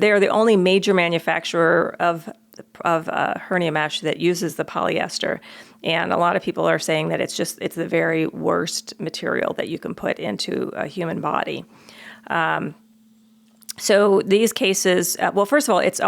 they're the only major manufacturer of hernia mesh that uses the polyester. And a lot of people are saying that it's the very worst material that you can put into a human body. So these cases, well, first of all, it's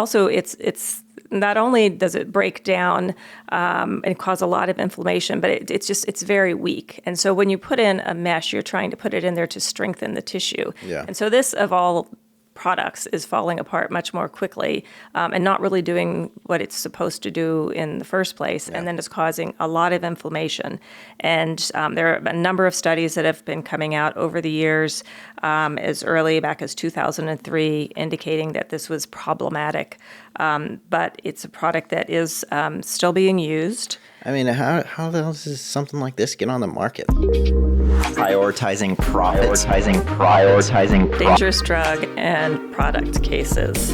not only does it break down and cause a lot of inflammation, but it's very weak. And so when you put in a mesh, you're trying to put it in there to strengthen the tissue. Yeah. And so this, of all products, is falling apart much more quickly and not really doing what it's supposed to do in the first place. Yeah. And then it's causing a lot of inflammation. And there are a number of studies that have been coming out over the years, as early back as 2003, indicating that this was problematic. But it's a product that is still being used. I mean, how the hell does something like this get on the market? Prioritizing profits. Prioritizing dangerous drug and product cases.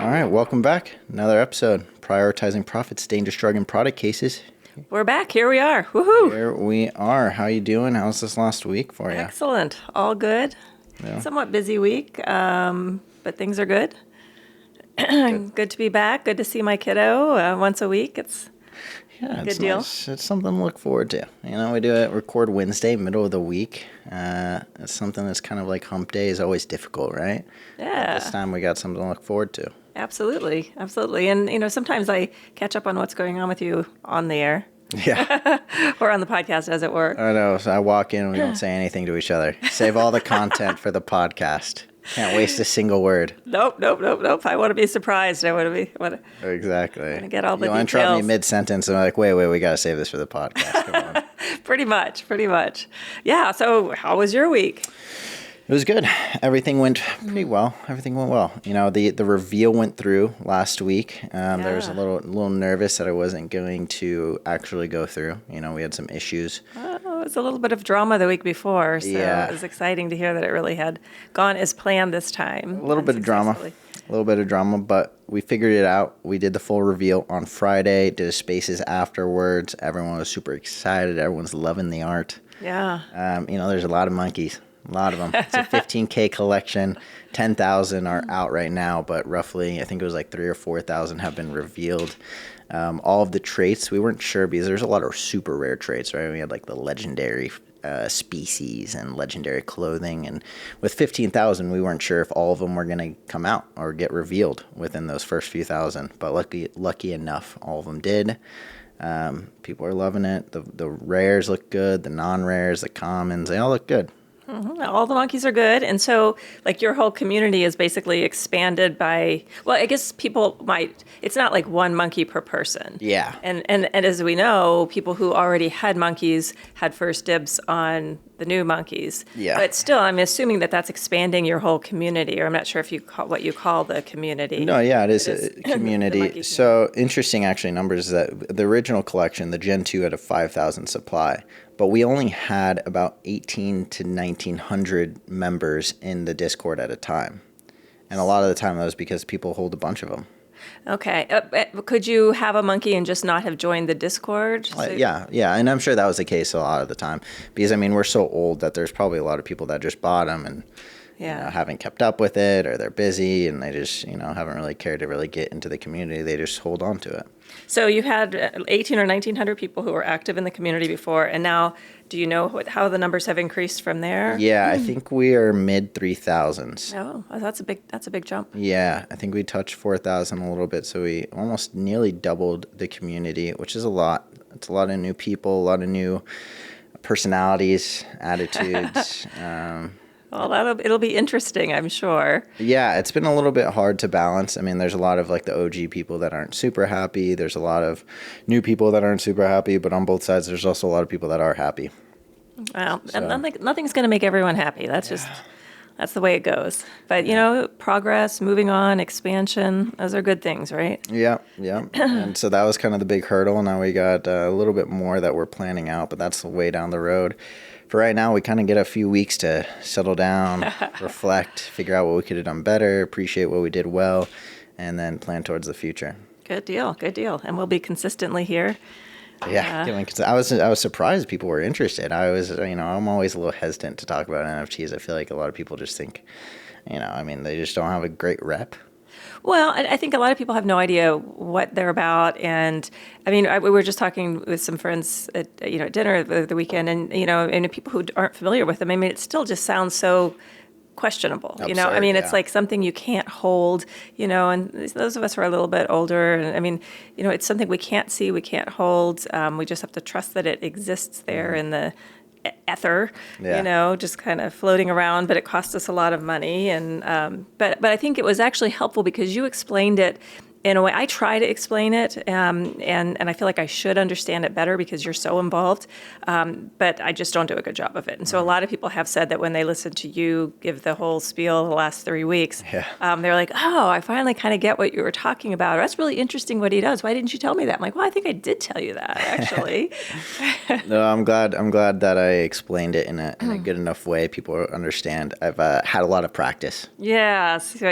All right, welcome back. Another episode. Prioritizing profits, dangerous drug and product cases. We're back. Here we are. Woohoo! Here we are. How you doing? How's this last week for you? Excellent. All good. Yeah. Somewhat busy week, but things are good. Good to be back. Good to see my kiddo once a week. It's a good deal. Nice. It's something to look forward to. You know, we do it record Wednesday, middle of the week. It's something that's kind of like hump day is always difficult, right? Yeah. But this time we got something to look forward to. Absolutely. Absolutely. And, sometimes I catch up on what's going on with you on the air. Yeah. Or on the podcast, as it were. I know. So I walk in and we don't say anything to each other. Save all the content for the podcast. Can't waste a single word. Nope. I want to be surprised. Exactly. I want to get all the You'll details. interrupt me mid-sentence and I'm like, wait, we got to save this for the podcast. Come on. Pretty much. Yeah, so how was your week? It was good. Everything went pretty well. Everything went well. You know, the reveal went through last week. There was a little nervous that I wasn't going to actually go through. You know, we had some issues. It was a little bit of drama the week before, so yeah. It was exciting to hear that it really had gone as planned this time. A little bit of drama, but we figured it out. We did the full reveal on Friday, did a spaces afterwards. Everyone was super excited. Everyone's loving the art. Yeah. There's a lot of monkeys. A lot of them. It's a 15K collection. 10,000 are out right now, but roughly, I think it was like 3,000 or 4,000 have been revealed. All of the traits, we weren't sure because there's a lot of super rare traits, right? We had like the legendary species and legendary clothing. And with 15,000, we weren't sure if all of them were going to come out or get revealed within those first few thousand. But lucky enough, all of them did. People are loving it. The rares look good. The non-rares, the commons, they all look good. Mm-hmm. All the monkeys are good. And so, like, your whole community is basically expanded by, well, I guess it's not like one monkey per person. Yeah. And as we know, people who already had monkeys had first dibs on the new monkeys. Yeah. But still, I'm assuming that that's expanding your whole community, or I'm not sure if you call what you call the community. No, yeah, it is a community. So interesting, actually, numbers is that the original collection, the Gen 2, had a 5,000 supply. But we only had about 1,800 to 1,900 members in the Discord at a time. And a lot of the time that was because people hold a bunch of them. Okay. Could you have a monkey and just not have joined the Discord? Yeah. And I'm sure that was the case a lot of the time. Because, we're so old that there's probably a lot of people that just bought them and haven't kept up with it, or they're busy and they just, haven't really cared to really get into the community. They just hold on to it. So you had 1,800 or 1,900 people who were active in the community before, and now do you know how the numbers have increased from there? Yeah, I think we are mid 3,000s. Oh, that's a big jump. Yeah, I think we touched 4,000 a little bit, so we almost nearly doubled the community, which is a lot. It's a lot of new people, a lot of new personalities, attitudes. Well, it'll be interesting, I'm sure. Yeah, it's been a little bit hard to balance. There's a lot of like the OG people that aren't super happy. There's a lot of new people that aren't super happy, but on both sides, there's also a lot of people that are happy. Well, so. Nothing's going to make everyone happy. That's the way it goes. But, progress, moving on, expansion, those are good things, right? Yeah. And so that was kind of the big hurdle. Now we got a little bit more that we're planning out, but that's way down the road. For right now, we kind of get a few weeks to settle down, reflect, figure out what we could have done better, appreciate what we did well, and then plan towards the future. Good deal. And we'll be consistently here. Yeah, I was surprised people were interested. I'm always a little hesitant to talk about NFTs. I feel like a lot of people just think I mean, they just don't have a great rep. Well, I think a lot of people have no idea what they're about. And I mean, we were just talking with some friends at, at dinner the weekend, and people who aren't familiar with them, I mean, it still just sounds so questionable. Absurd, I mean, it's yeah. like something you can't hold, and those of us who are a little bit older, and I mean, it's something we can't see, we can't hold. We just have to trust that it exists there in the ether, Yeah. just kind of floating around, but it cost us a lot of money. And but I think it was actually helpful because you explained it in a way. I try to explain it, and I feel like I should understand it better because you're so involved, but I just don't do a good job of it. And so a lot of people have said that when they listen to you give the whole spiel the last 3 weeks, they're like, oh, I finally kind of get what you were talking about. Or, that's really interesting what he does. Why didn't you tell me that? I'm like, well, I think I did tell you that, actually. No, I'm glad that I explained it in a good enough way people understand. I've had a lot of practice. Yes,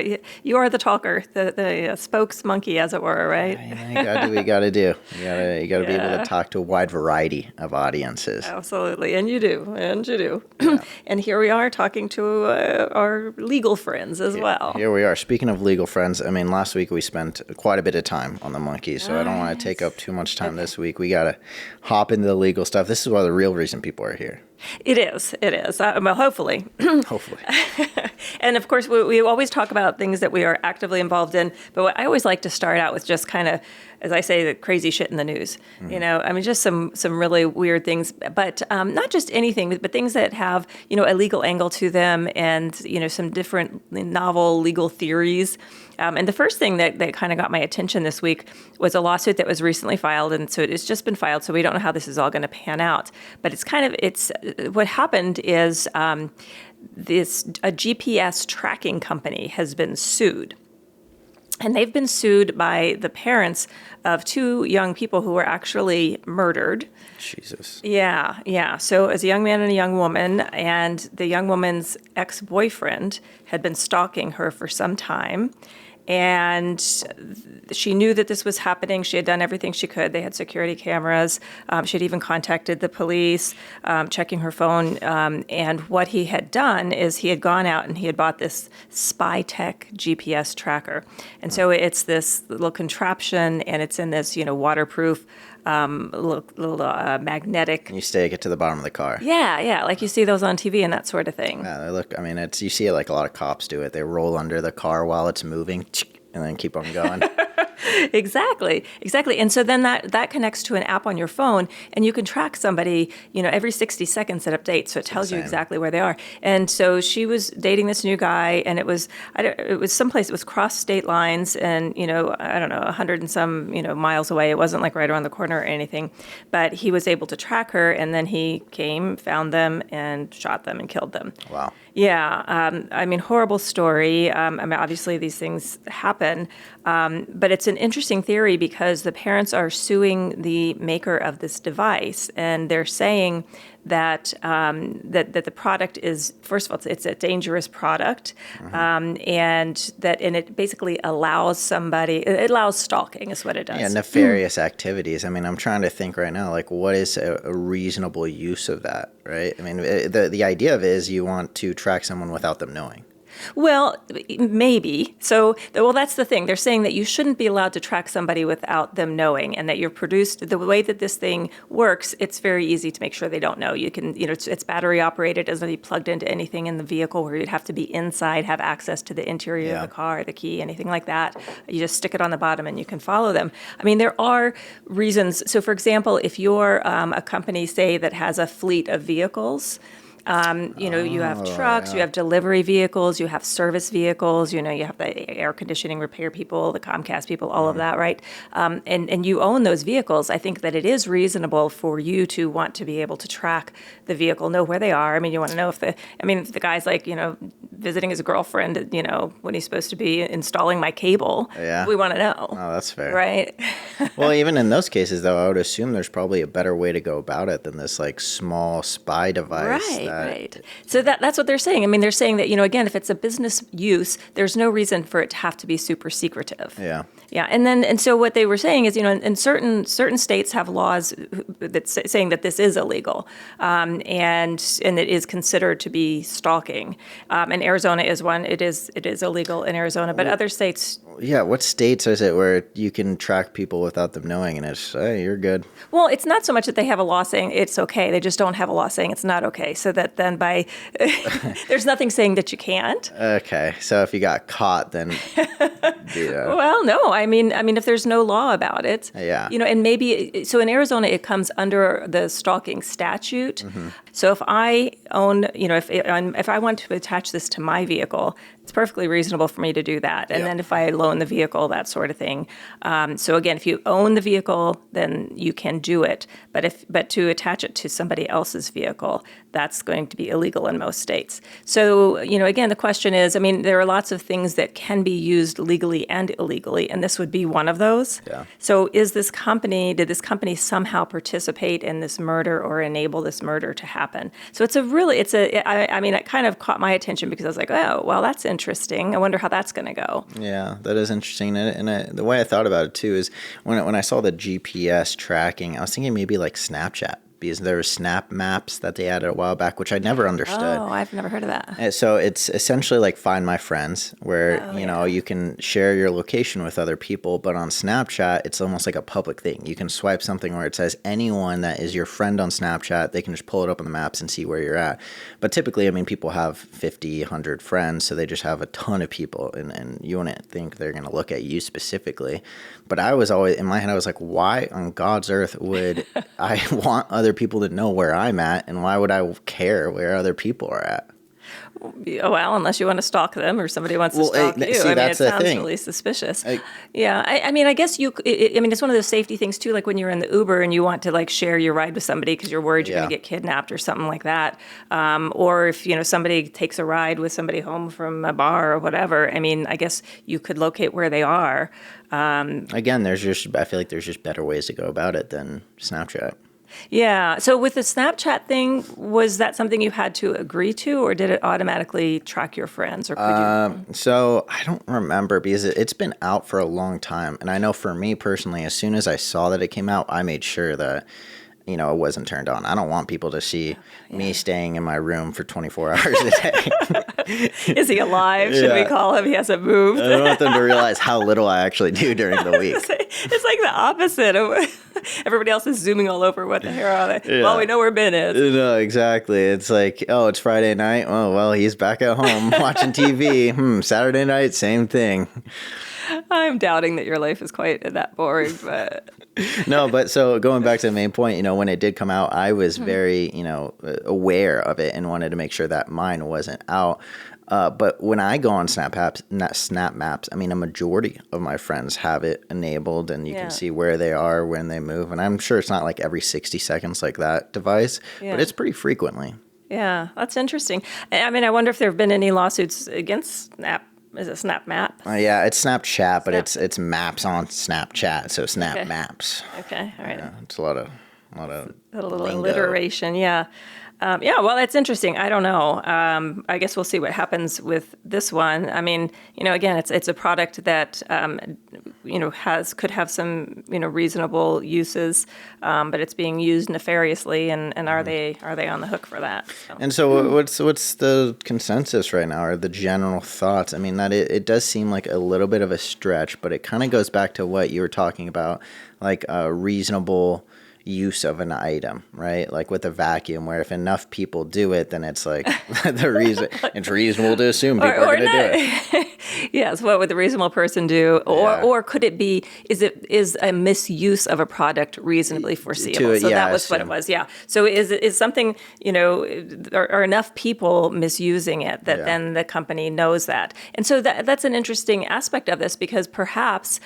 you are the talker, the spokes monkey, as it were, right? You gotta do what you gotta do. You gotta be able to talk to a wide variety of audiences. Absolutely, and you do. Yeah. And here we are talking to our legal friends as well. Here we are. Speaking of legal friends, I mean, last week we spent quite a bit of time on the monkeys, so I don't want to take up too much time this week. We gotta hop into the legal stuff. This is why the real reason people are here. It is. Well, hopefully. Hopefully. And of course, we always talk about things that we are actively involved in. But I always like to start out with just kind of, as I say, the crazy shit in the news. I mean, just some really weird things. But not just anything, but things that have, a legal angle to them and, some different novel legal theories. And the first thing that kind of got my attention this week was a lawsuit that was recently filed. And so it's just been filed. So we don't know how this is all going to pan out. But it's what happened is a GPS tracking company has been sued. And they've been sued by the parents of 2 young people who were actually murdered. Jesus. Yeah. So as a young man and a young woman, and the young woman's ex-boyfriend had been stalking her for some time. And she knew that this was happening. She had done everything she could. They had security cameras. She had even contacted the police, checking her phone. And what he had done is he had gone out and he had bought this spy tech GPS tracker. And so it's this little contraption, and it's in this, waterproof little magnetic. You stake it to the bottom of the car. Yeah, like you see those on TV and that sort of thing. Yeah, I mean, you see it like a lot of cops do it. They roll under the car while it's moving and then keep on going. Exactly. And so then that connects to an app on your phone, and you can track somebody, every 60 seconds it updates. So it tells you exactly where they are. And so she was dating this new guy, and it was someplace, it was cross state lines and, I don't know, 100 and some, miles away. It wasn't like right around the corner or anything, but he was able to track her, and then he came, found them, and shot them and killed them. Wow. Yeah. I mean, horrible story. I mean, obviously these things happen, but it's an interesting theory because the parents are suing the maker of this device, and they're saying that that the product is, first of all, it's a dangerous product, and it basically allows stalking is what it does. Yeah, nefarious activities. I mean, I'm trying to think right now, like, what is a reasonable use of that, right? I mean, the idea of it is you want to track someone without them knowing. Well, maybe. So, well, that's the thing. They're saying that you shouldn't be allowed to track somebody without them knowing, and that you're produced, the way that this thing works, it's very easy to make sure they don't know. You can, it's battery operated, it doesn't be plugged into anything in the vehicle where you'd have to be inside, have access to the interior of the car, the key, anything like that. You just stick it on the bottom and you can follow them. I mean, there are reasons. So, for example, if you're a company, say, that has a fleet of vehicles, you have trucks, you have delivery vehicles, you have service vehicles, you have the air conditioning repair people, the Comcast people, all of that, right? And you own those vehicles. I think that it is reasonable for you to want to be able to track the vehicle, know where they are. I mean, you want to know if the guy's like, visiting his girlfriend, when he's supposed to be installing my cable. Yeah. We want to know. Oh, that's fair. Right? Well, even in those cases, though, I would assume there's probably a better way to go about it than this, like, small spy device. Right. Right. So that's what they're saying. I mean, they're saying that, again, if it's a business use, there's no reason for it to have to be super secretive. Yeah. Yeah. And so what they were saying is, in certain states have laws that saying that this is illegal, and it is considered to be stalking. And Arizona is one. It is illegal in Arizona, but other states. Yeah, what states is it where you can track people without them knowing, and it's, hey, you're good? Well, it's not so much that they have a law saying it's okay. They just don't have a law saying it's not okay. So that then there's nothing saying that you can't. Okay, so if you got caught, then yeah. Well, no. I mean, if there's no law about it, Yeah. And maybe so in Arizona it comes under the stalking statute. Mm-hmm. So if I own, if I want to attach this to my vehicle, it's perfectly reasonable for me to do that. And Yeah. then if I loan the vehicle, that sort of thing. So again, if you own the vehicle, then you can do it. But to attach it to somebody else's vehicle, that's going to be illegal in most states. So, again, the question is, there are lots of things that can be used legally and illegally, and this would be one of those. Yeah. So did this company somehow participate in this murder or enable this murder to happen? So it kind of caught my attention because I was like, oh, well, that's interesting. I wonder how that's going to go. Yeah, that is interesting. And the way I thought about it too is when I saw the GPS tracking, I was thinking maybe like Snapchat, because there were snap maps that they added a while back, which I never understood. Oh, I've never heard of that. And so it's essentially like Find My Friends, where you can share your location with other people, but on Snapchat, it's almost like a public thing. You can swipe something where it says anyone that is your friend on Snapchat, they can just pull it up on the maps and see where you're at. But typically, people have 50, 100 friends, so they just have a ton of people, and you wouldn't think they're going to look at you specifically. But I was always, in my head, I was like, why on God's earth would I want other people to know where I'm at, and why would I care where other people are at? Well, unless you want to stalk them or somebody wants to stalk you. See, it sounds really suspicious. Yeah. I guess it's one of those safety things too, like when you're in the Uber and you want to like share your ride with somebody because you're worried you're going to get kidnapped or something like that. Or if, somebody takes a ride with somebody home from a bar or whatever, I guess you could locate where they are. Again, I feel like there's just better ways to go about it than Snapchat. Yeah. So with the Snapchat thing, was that something you had to agree to, or did it automatically track your friends, or could you? So I don't remember, because it's been out for a long time. And I know for me personally, as soon as I saw that it came out, I made sure that it wasn't turned on. I don't want people to see me staying in my room for 24 hours a day. Is he alive? Should we call him? He hasn't moved. I don't want them to realize how little I actually do during the week. It's like the opposite of everybody else is zooming all over what the hell are they. Yeah. Well, we know where Ben is. No, exactly. It's like, oh, it's Friday night. Oh, well, he's back at home watching TV. Saturday night, same thing. I'm doubting that your life is quite that boring, but... No, but so going back to the main point, when it did come out, I was very, aware of it and wanted to make sure that mine wasn't out. But when I go on Snap Maps, a majority of my friends have it enabled, and you can see where they are when they move. And I'm sure it's not like every 60 seconds like that device, but it's pretty frequently. Yeah, that's interesting. I wonder if there have been any lawsuits against Snap. Is it Snap Map? Yeah, it's Snapchat, but it's maps on Snapchat, so Snap Maps. Okay, all right. Yeah, it's a little little lingo. alliteration, yeah. Well, that's interesting. I don't know. I guess we'll see what happens with this one. Again, it's a product that could have some reasonable uses, but it's being used nefariously, and are they on the hook for that? So. And so, what's the consensus right now, or the general thoughts? That it does seem like a little bit of a stretch, but it kind of goes back to what you were talking about, like a reasonable use of an item, right? Like with a vacuum, where if enough people do it, then it's like it's reasonable to assume people are going to do it. Yes, what would the reasonable person do? Or could it be, is a misuse of a product reasonably foreseeable? That was what it was, yeah. So is something, are enough people misusing it that then the company knows that? And so that's an interesting aspect of this, because perhaps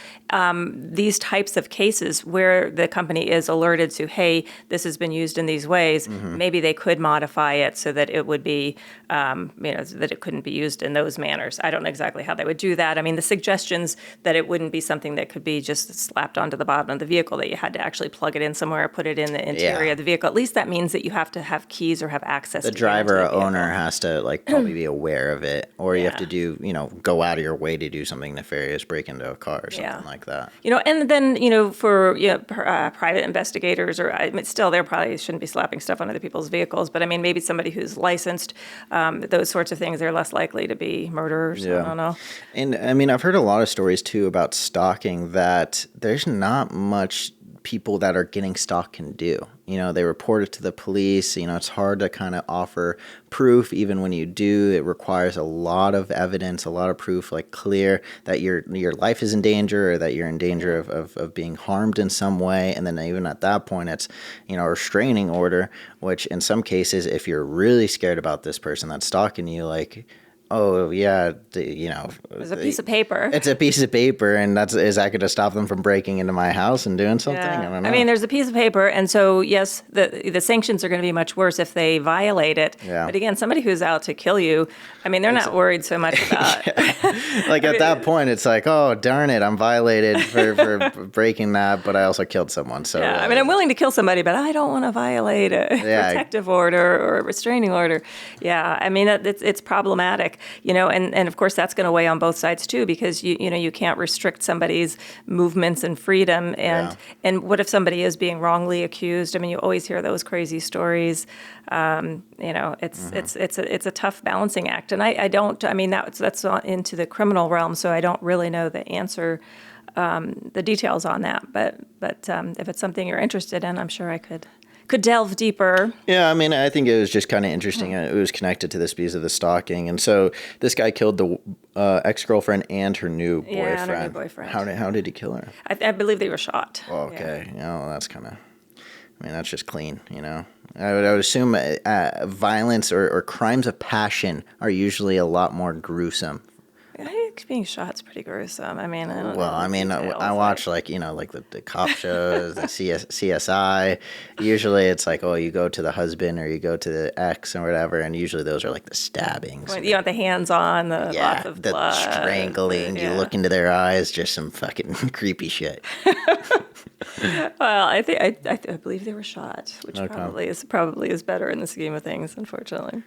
these types of cases where the company is alerted to, hey, this has been used in these ways, maybe they could modify it so that it would be, that it couldn't be used in those manners. I don't know exactly exactly how they would do that. I mean, the suggestions that it wouldn't be something that could be just slapped onto the bottom of the vehicle, that you had to actually plug it in somewhere, put it in the interior of the vehicle. At least that means that you have to have keys or have access The to driver get into or the owner vehicle. has to like probably be aware of it, or you have to Yeah. do, go out of your way to do something nefarious, break into a car or something like that. And then, for private investigators, or I mean, still, they probably shouldn't be slapping stuff on other people's vehicles. But I mean, maybe somebody who's licensed, those sorts of things, they're less likely to be murderers. Yeah. I don't know. And I mean, I've heard a lot of stories too about stalking that there's not much people that are getting stalked can do. They report it to the police. It's hard to kind of offer proof. Even when you do, it requires a lot of evidence, a lot of proof, like clear that your life is in danger or that you're in danger of being harmed in some way. And then even at that point, it's, a restraining order, which in some cases, if you're really scared about this person that's stalking you, like, oh yeah, There's a piece of paper. It's a piece of paper, and is that going to stop them from breaking into my house and doing something? Yeah. I don't know. I mean, there's a piece of paper, and so yes, the sanctions are going to be much worse if they violate it. Yeah. But again, somebody who's out to kill you, I mean, they're not worried so much about. Like at that point, it's like, oh darn it, I'm violated for breaking that, but I also killed someone. So Yeah, I mean, I'm willing to kill somebody, but I don't want to violate a protective order or a restraining order. Yeah, I mean, it's problematic, and of course that's going to weigh on both sides too, because you can't restrict somebody's movements and freedom, and what if somebody is being wrongly accused? I mean, you always hear those crazy stories. It's a tough balancing act, and I don't. I mean, that's not into the criminal realm, so I don't really know the answer. The details on that, but if it's something you're interested in, I'm sure I could delve deeper. Yeah, I mean, I think it was just kind of interesting. It was connected to this because of the stalking, and so this guy killed the ex-girlfriend and her new boyfriend. Yeah, and her new boyfriend. How did he kill her? I believe they were shot. Oh, okay, that's kind of. I mean, that's just clean, I would assume violence or crimes of passion are usually a lot more gruesome. I think being shot's pretty gruesome. I mean, I don't know. Well, I mean, I watch like the cop shows, the CSI. Usually, it's like, oh, you go to the husband or you go to the ex or whatever, and usually those are like the stabbings. You want the hands on, lots of the blood. strangling. You look into their eyes, just some fucking creepy shit. Well, I believe they were shot, which probably is better in the scheme of things, unfortunately.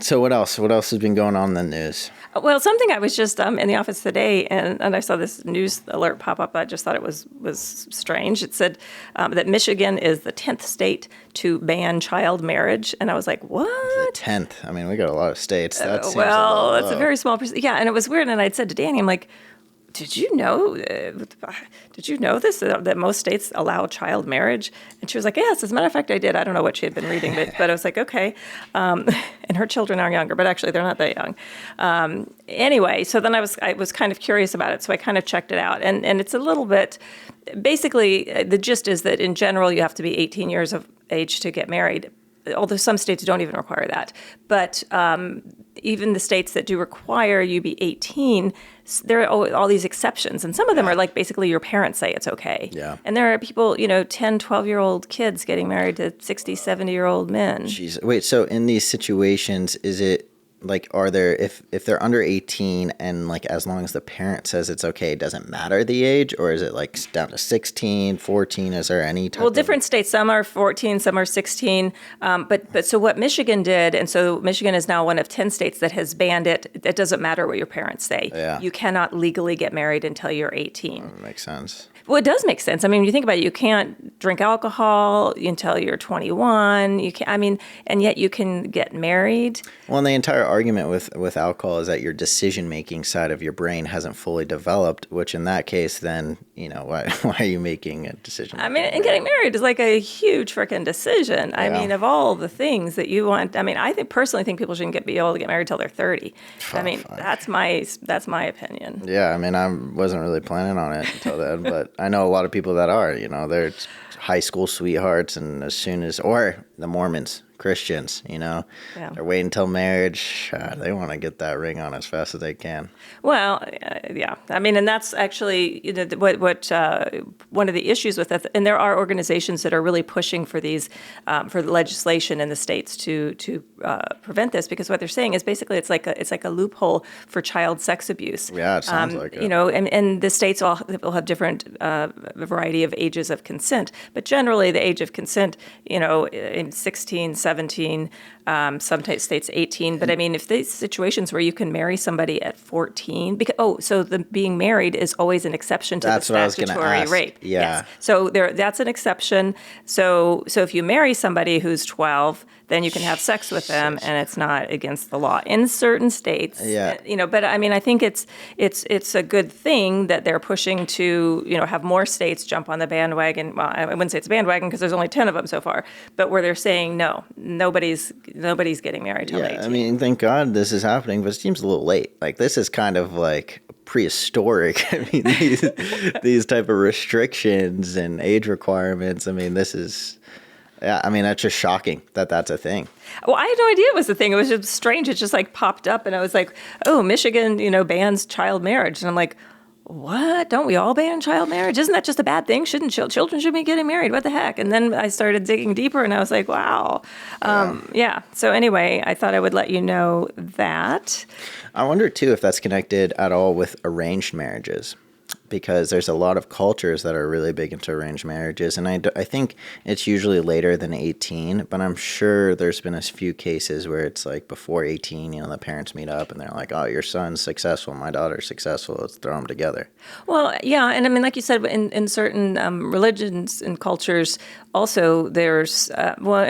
So what else? What else has been going on in the news? Well, something I was just in the office today, and I saw this news alert pop up. I just thought it was strange. It said that Michigan is the 10th state to ban child marriage, and I was like, what? The 10th. I mean, we got a lot of states. That seems That's a very small percent. Yeah, and it was weird. And I'd said to Danny, I'm like, did you know this, that most states allow child marriage? And she was like, yes, as a matter of fact, I did. I don't know what she had been reading, but I was like, okay. And her children are younger, but actually they're not that young. Anyway, so then I was kind of curious about it, so I kind of checked it out. And it's a little bit, basically, the gist is that in general, you have to be 18 years of age to get married, although some states don't even require that. But even the states that do require you be 18, there are all these exceptions. And some of them are like basically your parents say it's okay. Yeah. And there are people, 10, 12-year-old kids getting married to 60, 70-year-old men. Jeez. Wait, so in these situations, is it like, are there, if they're under 18 and like as long as the parent says it's okay, it doesn't matter the age, or is it like down to 16, 14? Is there any type different states, some are 14, some are 16. But so what Michigan did, and so Michigan is now one of 10 states that has banned it. It doesn't matter what your parents say. Yeah. You cannot legally get married until you're 18. That makes sense. Well, it does make sense. I mean, when you think about it, you can't drink alcohol until you're 21. You can, I mean, and yet you can get married. Well, and the entire argument with alcohol is that your decision-making side of your brain hasn't fully developed, which in that case, then, why are you making a decision? I mean, and getting married is like a huge freaking decision. I mean, of all the things that you want, I mean, I personally think people shouldn't be able to get married till they're 30. I mean, that's my opinion. Yeah, I mean, I wasn't really planning on it until then, but I know a lot of people that are, they're high school sweethearts, and or the Mormons Christians, Yeah. they're waiting until marriage. They want to get that ring on as fast as they can. Well, yeah. I mean, and that's actually what one of the issues with that. And there are organizations that are really pushing for these for legislation in the states to prevent this, because what they're saying is basically it's like a loophole for child sex abuse. Yeah, it sounds like it. And the states all will have different variety of ages of consent, but generally the age of consent, in 16, 17. Some states 18, but I mean, if these situations where you can marry somebody at 14, so the being married is always an exception to That's the what I was gonna statutory ask. rape. Yeah. Yes. So that's an exception. So if you marry somebody who's 12, then you can have sex with them, and it's not against the law in certain states. Yeah. But I mean, I think it's a good thing that they're pushing to have more states jump on the bandwagon. Well, I wouldn't say it's a bandwagon because there's only 10 of them so far, but where they're saying no, nobody's getting married till 18. I mean, thank God this is happening, but it seems a little late. Like, this is kind of like prehistoric. I mean, these type of restrictions and age requirements. I mean, this is. Yeah, I mean, that's just shocking that that's a thing. Well, I had no idea it was a thing. It was just strange. It just like popped up, and I was like, oh, Michigan, bans child marriage. And I'm like, what? Don't we all ban child marriage? Isn't that just a bad thing? Shouldn't children should be getting married? What the heck? And then I started digging deeper, and I was like, wow. Yeah. So anyway, I thought I would let you know that. I wonder, too, if that's connected at all with arranged marriages. Because there's a lot of cultures that are really big into arranged marriages. And I think it's usually later than 18, but I'm sure there's been a few cases where it's like before 18, the parents meet up and they're like, oh, your son's successful, my daughter's successful, let's throw them together. Well, yeah. And I mean, like you said, in certain religions and cultures, also there's, I don't want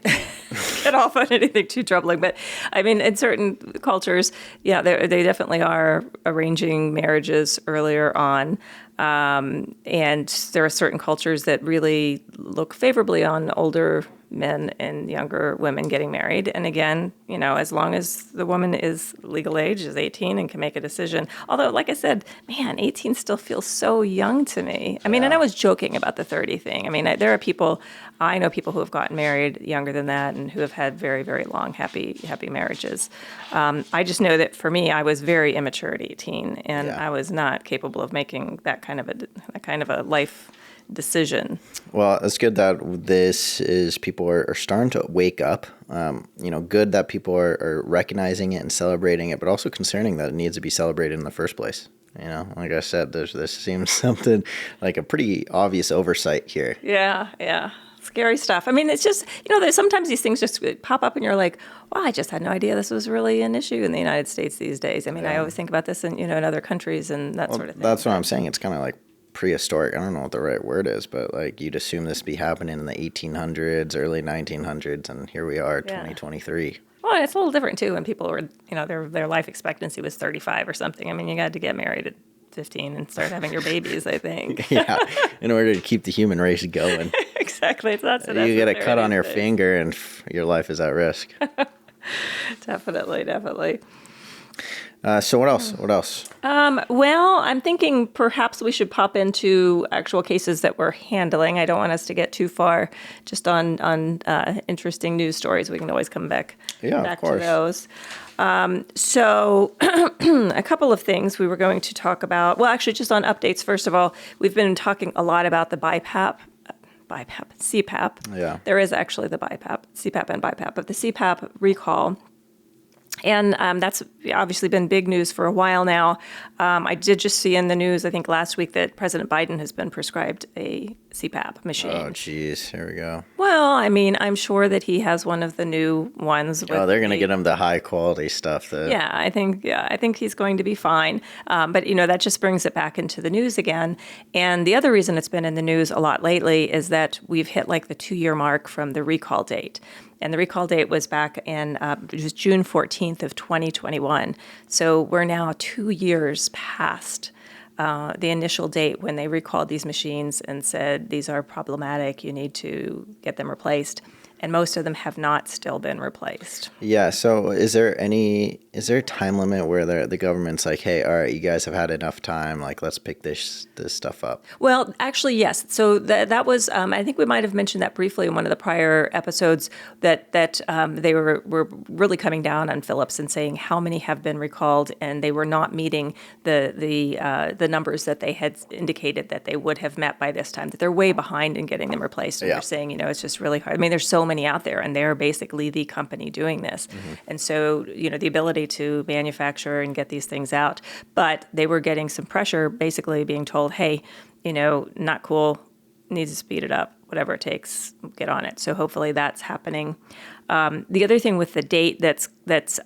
to get off on anything too troubling, but I mean, in certain cultures, yeah, they definitely are arranging marriages earlier on. And there are certain cultures that really look favorably on older men and younger women getting married. And again, as long as the woman is legal age, is 18 and can make a decision. Although, like I said, man, 18 still feels so young to me. I mean, and I was joking about the 30 thing. I mean, I know people who have gotten married younger than that and who have had very, very long, happy marriages. I just know that for me, I was very immature at 18, and I was not capable of making that kind of a life decision. Well, it's good that people are starting to wake up. Good that people are recognizing it and celebrating it, but also concerning that it needs to be celebrated in the first place. Like I said, this seems something like a pretty obvious oversight here. Yeah. Scary stuff. I mean, it's just, there's sometimes these things just pop up and you're like, wow, I just had no idea this was really an issue in the United States these days. I mean, I always think about this in other countries and that sort of thing. That's what I'm saying. It's kind of like prehistoric. I don't know what the right word is, but like you'd assume this be happening in the 1800s, early 1900s, and here we are, 2023. Well, it's a little different too when people were, their life expectancy was 35 or something. I mean, you got to get married at 15 and start having your babies, I think. Yeah, in order to keep the human race going. Exactly. You get a cut on your finger and your life is at risk. Definitely. So what else? Well, I'm thinking perhaps we should pop into actual cases that we're handling. I don't want us to get too far just on interesting news stories. We can always come back of course. to those. So a couple of things we were going to talk about. Well, actually, just on updates. First of all, we've been talking a lot about the CPAP. Yeah. There is actually the CPAP and BiPAP, but the CPAP recall. And that's obviously been big news for a while now. I did just see in the news, I think last week, that President Biden has been prescribed a CPAP machine. Oh, geez. Here we go. Well, I mean, I'm sure that he has one of the new ones. They're going to get him the high quality stuff. I think he's going to be fine. But, that just brings it back into the news again. And the other reason it's been in the news a lot lately is that we've hit like the 2-year mark from the recall date. And the recall date was back in it was June 14th of 2021. So we're now 2 years past the initial date when they recalled these machines and said, these are problematic, you need to get them replaced. and most of them have not still been replaced. Yeah. So is there a time limit where the government's like, hey, all right, you guys have had enough time, like let's pick this stuff up? Well, actually, yes. So that was, I think we might have mentioned that briefly in one of the prior episodes, that they were really coming down on Philips and saying how many have been recalled, and they were not meeting the numbers that they had indicated that they would have met by this time, that they're way behind in getting them replaced. And they're saying, it's just really hard. I mean, there's so many out there, and they're basically the company doing this. And so, the ability to manufacture and get these things out. But they were getting some pressure, basically being told, hey, not cool, needs to speed it up, whatever it takes, get on it. So hopefully that's happening. The other thing with the date that's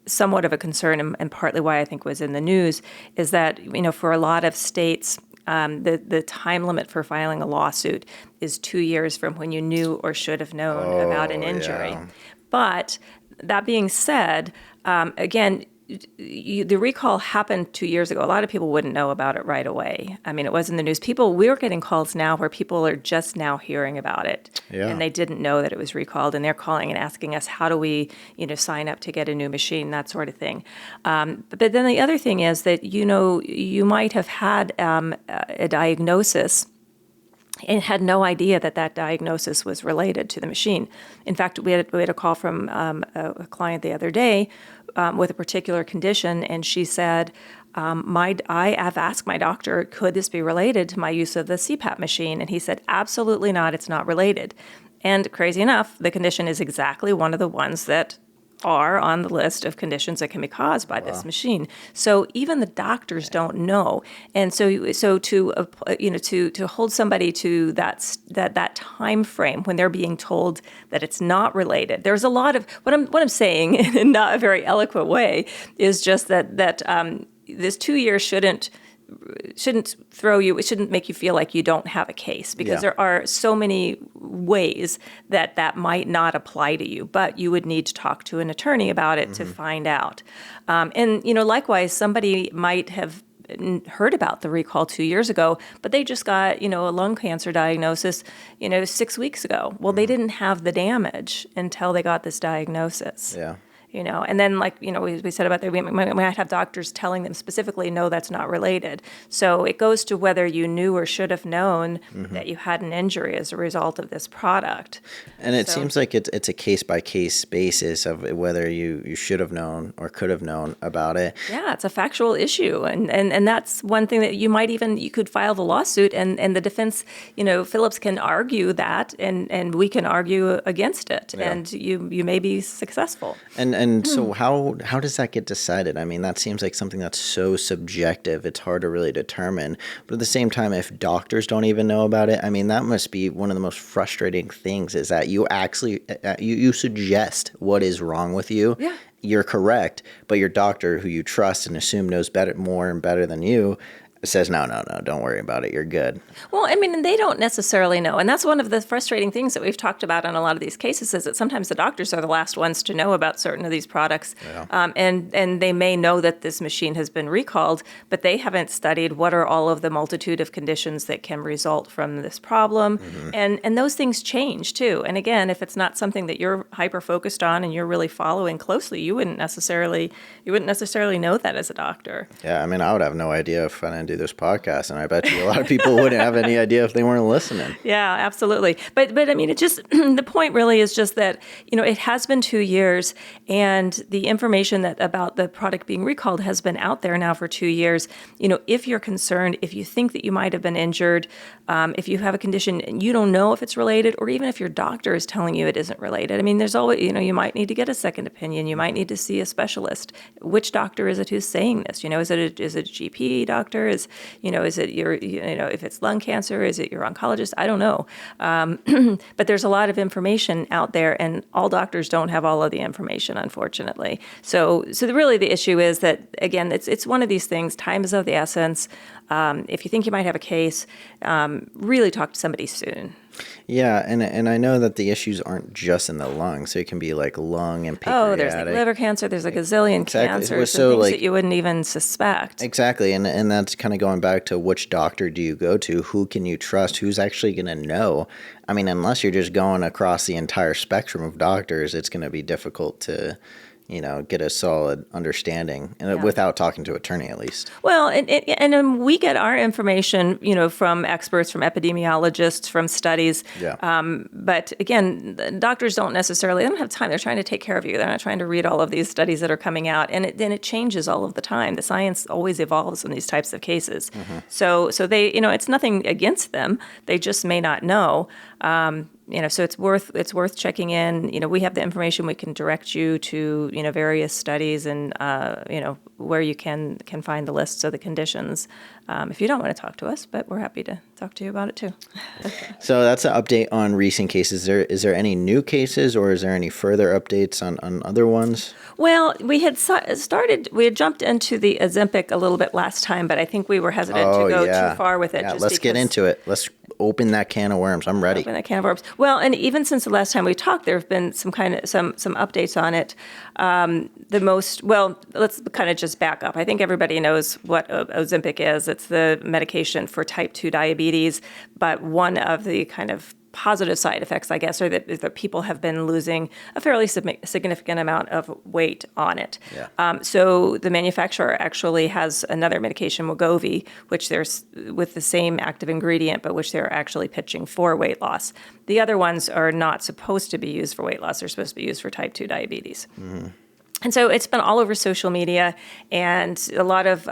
somewhat of a concern, and partly why I think was in the news, is that, for a lot of states, the time limit for filing a lawsuit is 2 years from when you knew or should have known about an injury. Yeah. But that being said, again, the recall happened 2 years ago. A lot of people wouldn't know about it right away. I mean, it was in the news. We're getting calls now where people are just now hearing about it, and they didn't know that it was recalled, and they're calling and asking us, how do we, sign up to get a new machine, that sort of thing. But then the other thing is that, you might have had a diagnosis and had no idea that diagnosis was related to the machine. In fact, we had a call from a client the other day with a particular condition, and she said, I have asked my doctor, could this be related to my use of the CPAP machine? And he said, absolutely not, it's not related. And crazy enough, the condition is exactly one of the ones that are on the list of conditions that can be caused by this machine. So even the doctors don't know, and so to hold somebody to that time frame when they're being told that it's not related. There's a lot of what I'm saying in not a very eloquent way is just that this 2 years shouldn't throw you, it shouldn't make you feel like you don't have a case, because there are so many ways that might not apply to you, but you would need to talk to an attorney about it to find out. And likewise, somebody might have heard about the recall 2 years ago, but they just got, a lung cancer diagnosis, 6 weeks ago. Well, they didn't have the damage until they got this diagnosis. Yeah. And then we said about that, we might have doctors telling them specifically, no, that's not related. So it goes to whether you knew or should have known that you had an injury as a result of this product. And it seems like it's a case-by-case basis of whether you should have known or could have known about it. Yeah, it's a factual issue. And that's one thing that you could file the lawsuit, and the defense, Philips can argue that, and we can argue against it, and you may be successful. And so how does that get decided? I mean, that seems like something that's so subjective. It's hard to really determine. But at the same time, if doctors don't even know about it, I mean, that must be one of the most frustrating things, is that you actually you suggest what is wrong with you. Yeah. You're correct, but your doctor, who you trust and assume knows more and better than you, says, no, don't worry about it, you're good. Well, I mean, and they don't necessarily know. And that's one of the frustrating things that we've talked about in a lot of these cases, is that sometimes the doctors are the last ones to know about certain of these products. Yeah. And they may know that this machine has been recalled, but they haven't studied what are all of the multitude of conditions that can result from this problem. Mm-hmm. And those things change too. And again, if it's not something that you're hyper-focused on and you're really following closely, you wouldn't necessarily know that as a doctor. Yeah, I mean, I would have no idea if I didn't do this podcast, and I bet you a lot of people wouldn't have any idea if they weren't listening. Yeah, absolutely. But I mean, it just the point really is just that it has been 2 years, and the information that about the product being recalled has been out there now for 2 years. If you're concerned, if you think that you might have been injured, if you have a condition and you don't know if it's related, or even if your doctor is telling you it isn't related. I mean, there's always you might need to get a second opinion. You might need to see a specialist. Which doctor is it who's saying this? Is it a GP doctor? Is it your, if it's lung cancer, is it your oncologist? I don't know. But there's a lot of information out there, and all doctors don't have all of the information, unfortunately. So really the issue is that, again, it's one of these things. Time is of the essence. If you think you might have a case, really talk to somebody soon. Yeah, and I know that the issues aren't just in the lungs. So it can be like lung and Oh, there's like pancreatic. liver cancer, there's a gazillion Exactly. cancers So, and things like, that you wouldn't even suspect. exactly, and that's kind of going back to which doctor do you go to? Who can you trust? Who's actually going to know? I mean, unless you're just going across the entire spectrum of doctors, it's going to be difficult to, get a solid understanding, and Yeah. without talking to an attorney at least. Well, and we get our information, from experts, from epidemiologists, from studies. Yeah. But again, the doctors don't have time. They're trying to take care of you. They're not trying to read all of these studies that are coming out, and it changes all of the time. The science always evolves in these types of cases. Mm-hmm. So they, it's nothing against them. They just may not know. So it's worth checking in. We have the information. We can direct you to various studies and where you can find the lists of the conditions. If you don't want to talk to us, but we're happy to talk to you about it too. So that's an update on recent cases. Is there any new cases, or is there any further updates on other ones? Well, we had jumped into the Ozempic a little bit last time, but I think we were hesitant to go too far with it. Yeah, just let's get because- into it. Let's open that can of worms. I'm ready. Open that can of worms. Well, and even since the last time we talked, there have been some updates on it. Let's kind of just back up. I think everybody knows what Ozempic is. It's the medication for type 2 diabetes, but one of the kind of positive side effects, I guess, are that people have been losing a fairly significant amount of weight on it. Yeah. So the manufacturer actually has another medication, Wegovy, which there's with the same active ingredient, but which they're actually pitching for weight loss. The other ones are not supposed to be used for weight loss. They're supposed to be used for type 2 diabetes. Mm-hmm. And so it's been all over social media, and a lot of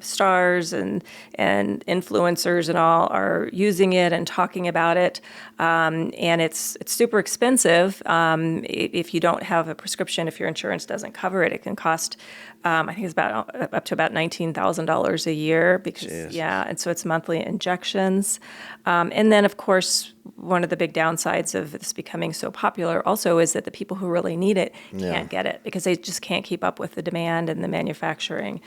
stars and influencers and all are using it and talking about it. And it's super expensive. If you don't have a prescription, if your insurance doesn't cover it, it can cost. I think it's up to about $19,000 a year because Jeez. and so it's monthly injections. And then of course, one of the big downsides of this becoming so popular also is that the people who really need it can't get it because they just can't keep up with the demand and the manufacturing.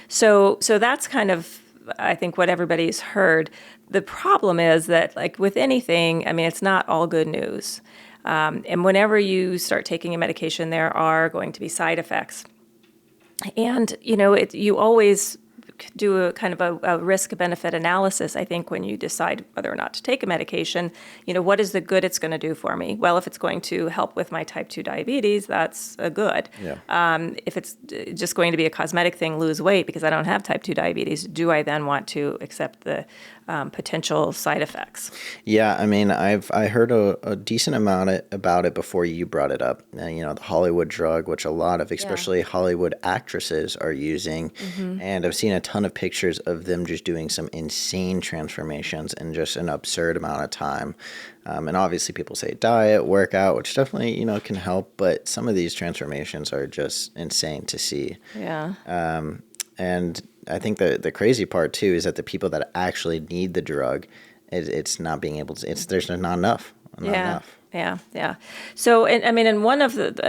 So that's kind of, I think, what everybody's heard. The problem is that, like with anything, I mean, it's not all good news. And whenever you start taking a medication, there are going to be side effects. And, you always do a kind of a risk-benefit analysis, I think, when you decide whether or not to take a medication. What is the good it's going to do for me? Well, if it's going to help with my type 2 diabetes, that's a good. Yeah. If it's just going to be a cosmetic thing, lose weight because I don't have type 2 diabetes, do I then want to accept the potential side effects? Yeah, I mean, I heard a decent amount about it before you brought it up. The Hollywood drug, which a lot of, especially Hollywood actresses, are using, and I've seen a ton of pictures of them just doing some insane transformations in just an absurd amount of time. And obviously, people say diet, workout, which definitely can help, but some of these transformations are just insane to see. Yeah. And I think the crazy part too is that the people that actually need the drug, it's not being able to. There's not enough. Not enough. Yeah. So,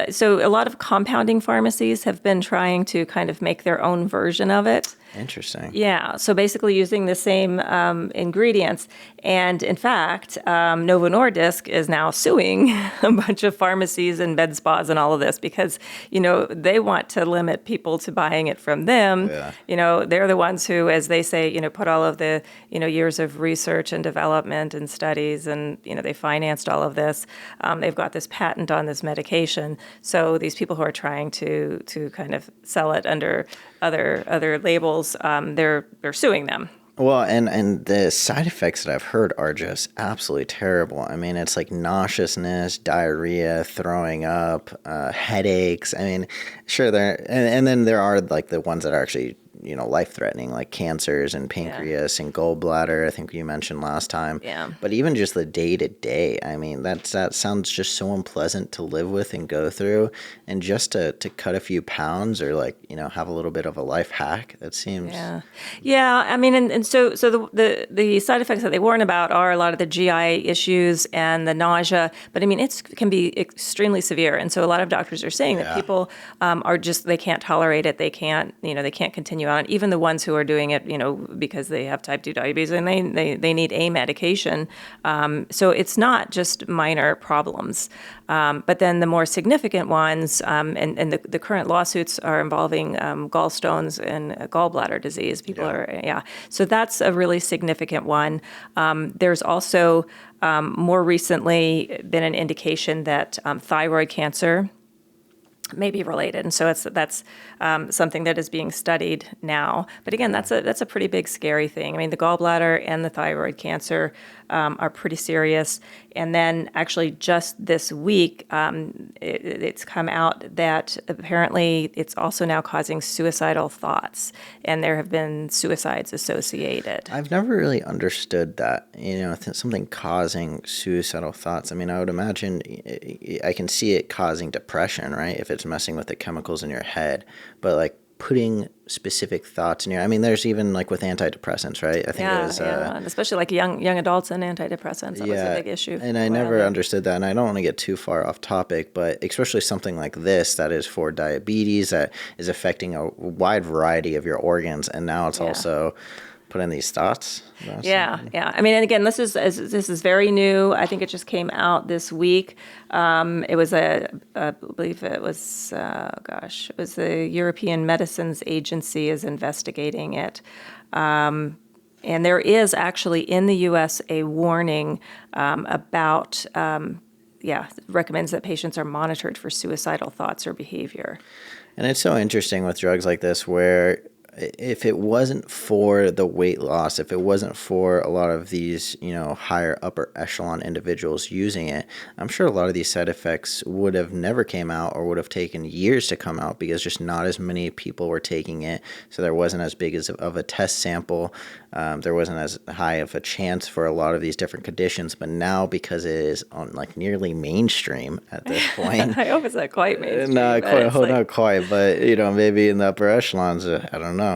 so a lot of compounding pharmacies have been trying to kind of make their own version of it. Interesting. Yeah. So basically using the same ingredients. And in fact, Novo Nordisk is now suing a bunch of pharmacies and med spas and all of this because, they want to limit people to buying it from them. Yeah. They're the ones who, as they say, put all of the, years of research and development and studies and, they financed all of this. They've got this patent on this medication. So these people who are trying to kind of sell it under other labels, they're suing them. Well, and the side effects that I've heard are just absolutely terrible. I mean, it's like nauseousness, diarrhea, throwing up, headaches. I mean, sure, and then there are like the ones that are actually life-threatening, like cancers and pancreas and gallbladder, I think you mentioned last time. Yeah. But even just the day-to-day, I mean, that sounds just so unpleasant to live with and go through. And just to cut a few pounds or have a little bit of a life hack, that seems... Yeah. I mean, and so the side effects that they warn about are a lot of the GI issues and the nausea. But I mean, it can be extremely severe. And so a lot of doctors are saying that people are just, they can't tolerate it. They can't continue on on, even the ones who are doing it, because they have type 2 diabetes and they need a medication. So it's not just minor problems. But then the more significant ones, and the current lawsuits are involving gallstones and gallbladder disease. So that's a really significant one. There's also more recently been an indication that thyroid cancer may be related, and so that's something that is being studied now. But again, that's a pretty big, scary thing. I mean, the gallbladder and the thyroid cancer are pretty serious. And then actually just this week, it's come out that apparently it's also now causing suicidal thoughts, and there have been suicides associated. I've never really understood that, something causing suicidal thoughts. I mean, I would imagine I can see it causing depression, right? If it's messing with the chemicals in your head, but like putting specific thoughts in your, I mean, there's even like with antidepressants, right? I think it was, and especially like young adults and antidepressants. That was a big issue. And I never understood that. And I don't want to get too far off topic, but especially something like this that is for diabetes that is affecting a wide variety of your organs. And now it's also put in these thoughts. Yeah. I mean, and again, this is very new. I think it just came out this week. It was I believe it was the European Medicines Agency is investigating it. And there is actually in the U.S. a warning about, recommends that patients are monitored for suicidal thoughts or behavior. And it's so interesting with drugs like this where if it wasn't for the weight loss, if it wasn't for a lot of these, higher upper echelon individuals using it, I'm sure a lot of these side effects would have never came out or would have taken years to come out because just not as many people were taking it. So there wasn't as big of a test sample. There wasn't as high of a chance for a lot of these different conditions. But now because it is on like nearly mainstream at this point. I hope it's not quite mainstream. Not quite, but maybe in the upper echelons, I don't know.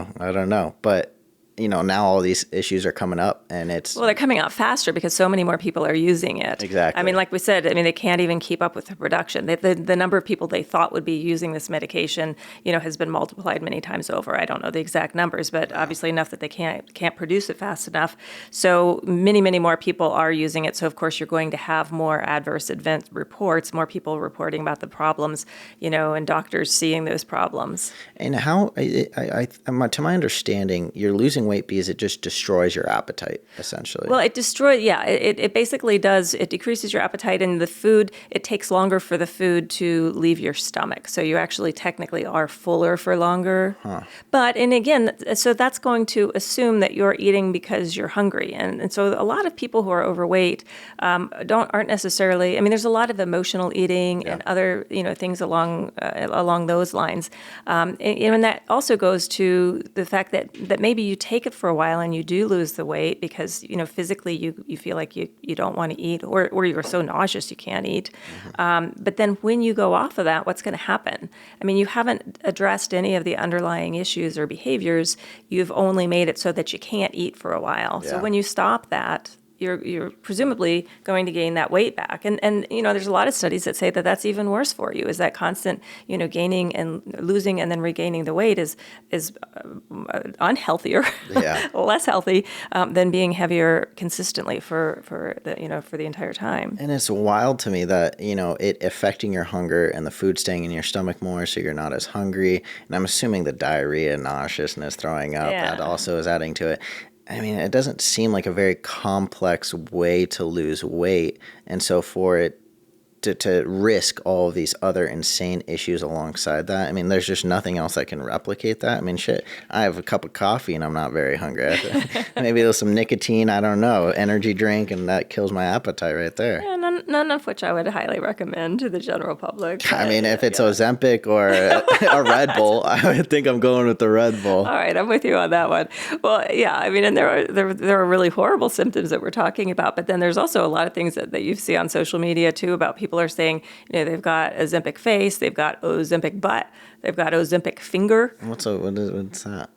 But now all these issues are coming up, and they're coming out faster because so many more people are using it. Exactly. I mean, like we said, they can't even keep up with the production. The number of people they thought would be using this medication, has been multiplied many times over. I don't know the exact numbers, but obviously enough that they can't produce it fast enough. So many, many more people are using it. So of course you're going to have more adverse event reports, more people reporting about the problems, and doctors seeing those problems. And how, to my understanding, you're losing weight because it just destroys your appetite, essentially. Well, it destroys, it basically does, it decreases your appetite, and the food, it takes longer for the food to leave your stomach. So you actually technically are fuller for longer. But, and again, so that's going to assume that you're eating because you're hungry. And so a lot of people who are overweight aren't necessarily, there's a lot of emotional eating and other, things along those lines. And that also goes to the fact that maybe you take it for a while and you do lose the weight because, physically you feel like you don't want to eat or you're so nauseous you can't eat. But then when you go off of that, what's going to happen? You haven't addressed any of the underlying issues or behaviors. You've only made it so that you can't eat for a while. So when you stop that, you're presumably going to gain that weight back. And there's a lot of studies that say that that's even worse for you, is that constant, gaining and losing and then regaining the weight is unhealthier, less healthy than being heavier consistently for the entire time. And it's wild to me that, it affecting your hunger and the food staying in your stomach more so you're not as hungry. And I'm assuming the diarrhea, nauseousness, throwing up, that also is adding to it. It doesn't seem like a very complex way to lose weight. And so for it to risk all of these other insane issues alongside that, there's just nothing else that can replicate that. I have a cup of coffee and I'm not very hungry. Maybe there's some nicotine, I don't know, energy drink, and that kills my appetite right there. Yeah, none of which I would highly recommend to the general public. If it's Ozempic or a Red Bull, I would think I'm going with the Red Bull. All right, I'm with you on that one. Well, yeah, and there are really horrible symptoms that we're talking about, but then there's also a lot of things that you see on social media too about people are saying, they've got Ozempic face, they've got Ozempic butt, they've got Ozempic finger. What's that?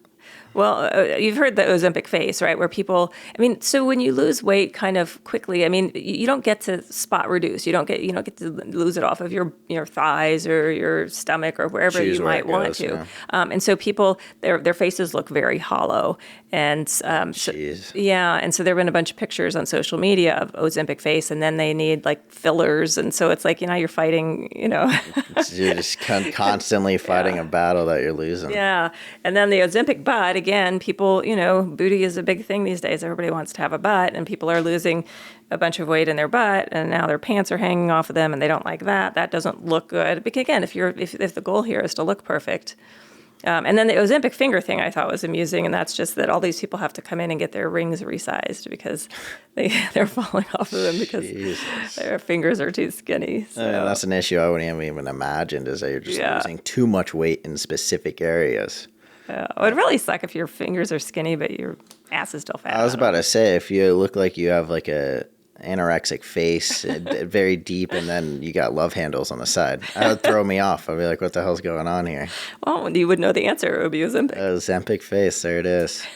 Well, you've heard the Ozempic face, right? Where people, I mean, so when you lose weight kind of quickly, I mean, you don't get to spot reduce. You don't get to lose it off of your thighs or your stomach or wherever Choose you where might it want goes, to. yeah. And so people, their faces look very hollow. And Jeez. and so there have been a bunch of pictures on social media of Ozempic face, and then they need like fillers, and so it's like you're fighting, You're just constantly fighting a battle that you're losing. Yeah. And then the Ozempic butt, again, people, booty is a big thing these days. Everybody wants to have a butt, and people are losing a bunch of weight in their butt, and now their pants are hanging off of them, and they don't like that. That doesn't look good. Because again, if the goal here is to look perfect. And then the Ozempic finger thing I thought was amusing, and that's just that all these people have to come in and get their rings resized because they're falling off of them because their fingers are too skinny. So. That's an issue I wouldn't even imagined, is that you're just losing too much weight in specific areas. It would really suck if your fingers are skinny but your ass is still fat. I was about to say, if you look like you have like a anorexic face, very deep, and then you got love handles on the side, that would throw me off. I'd be like, what the hell's going on here? Well, you would know the answer. It would be Ozempic. Ozempic face, there it is.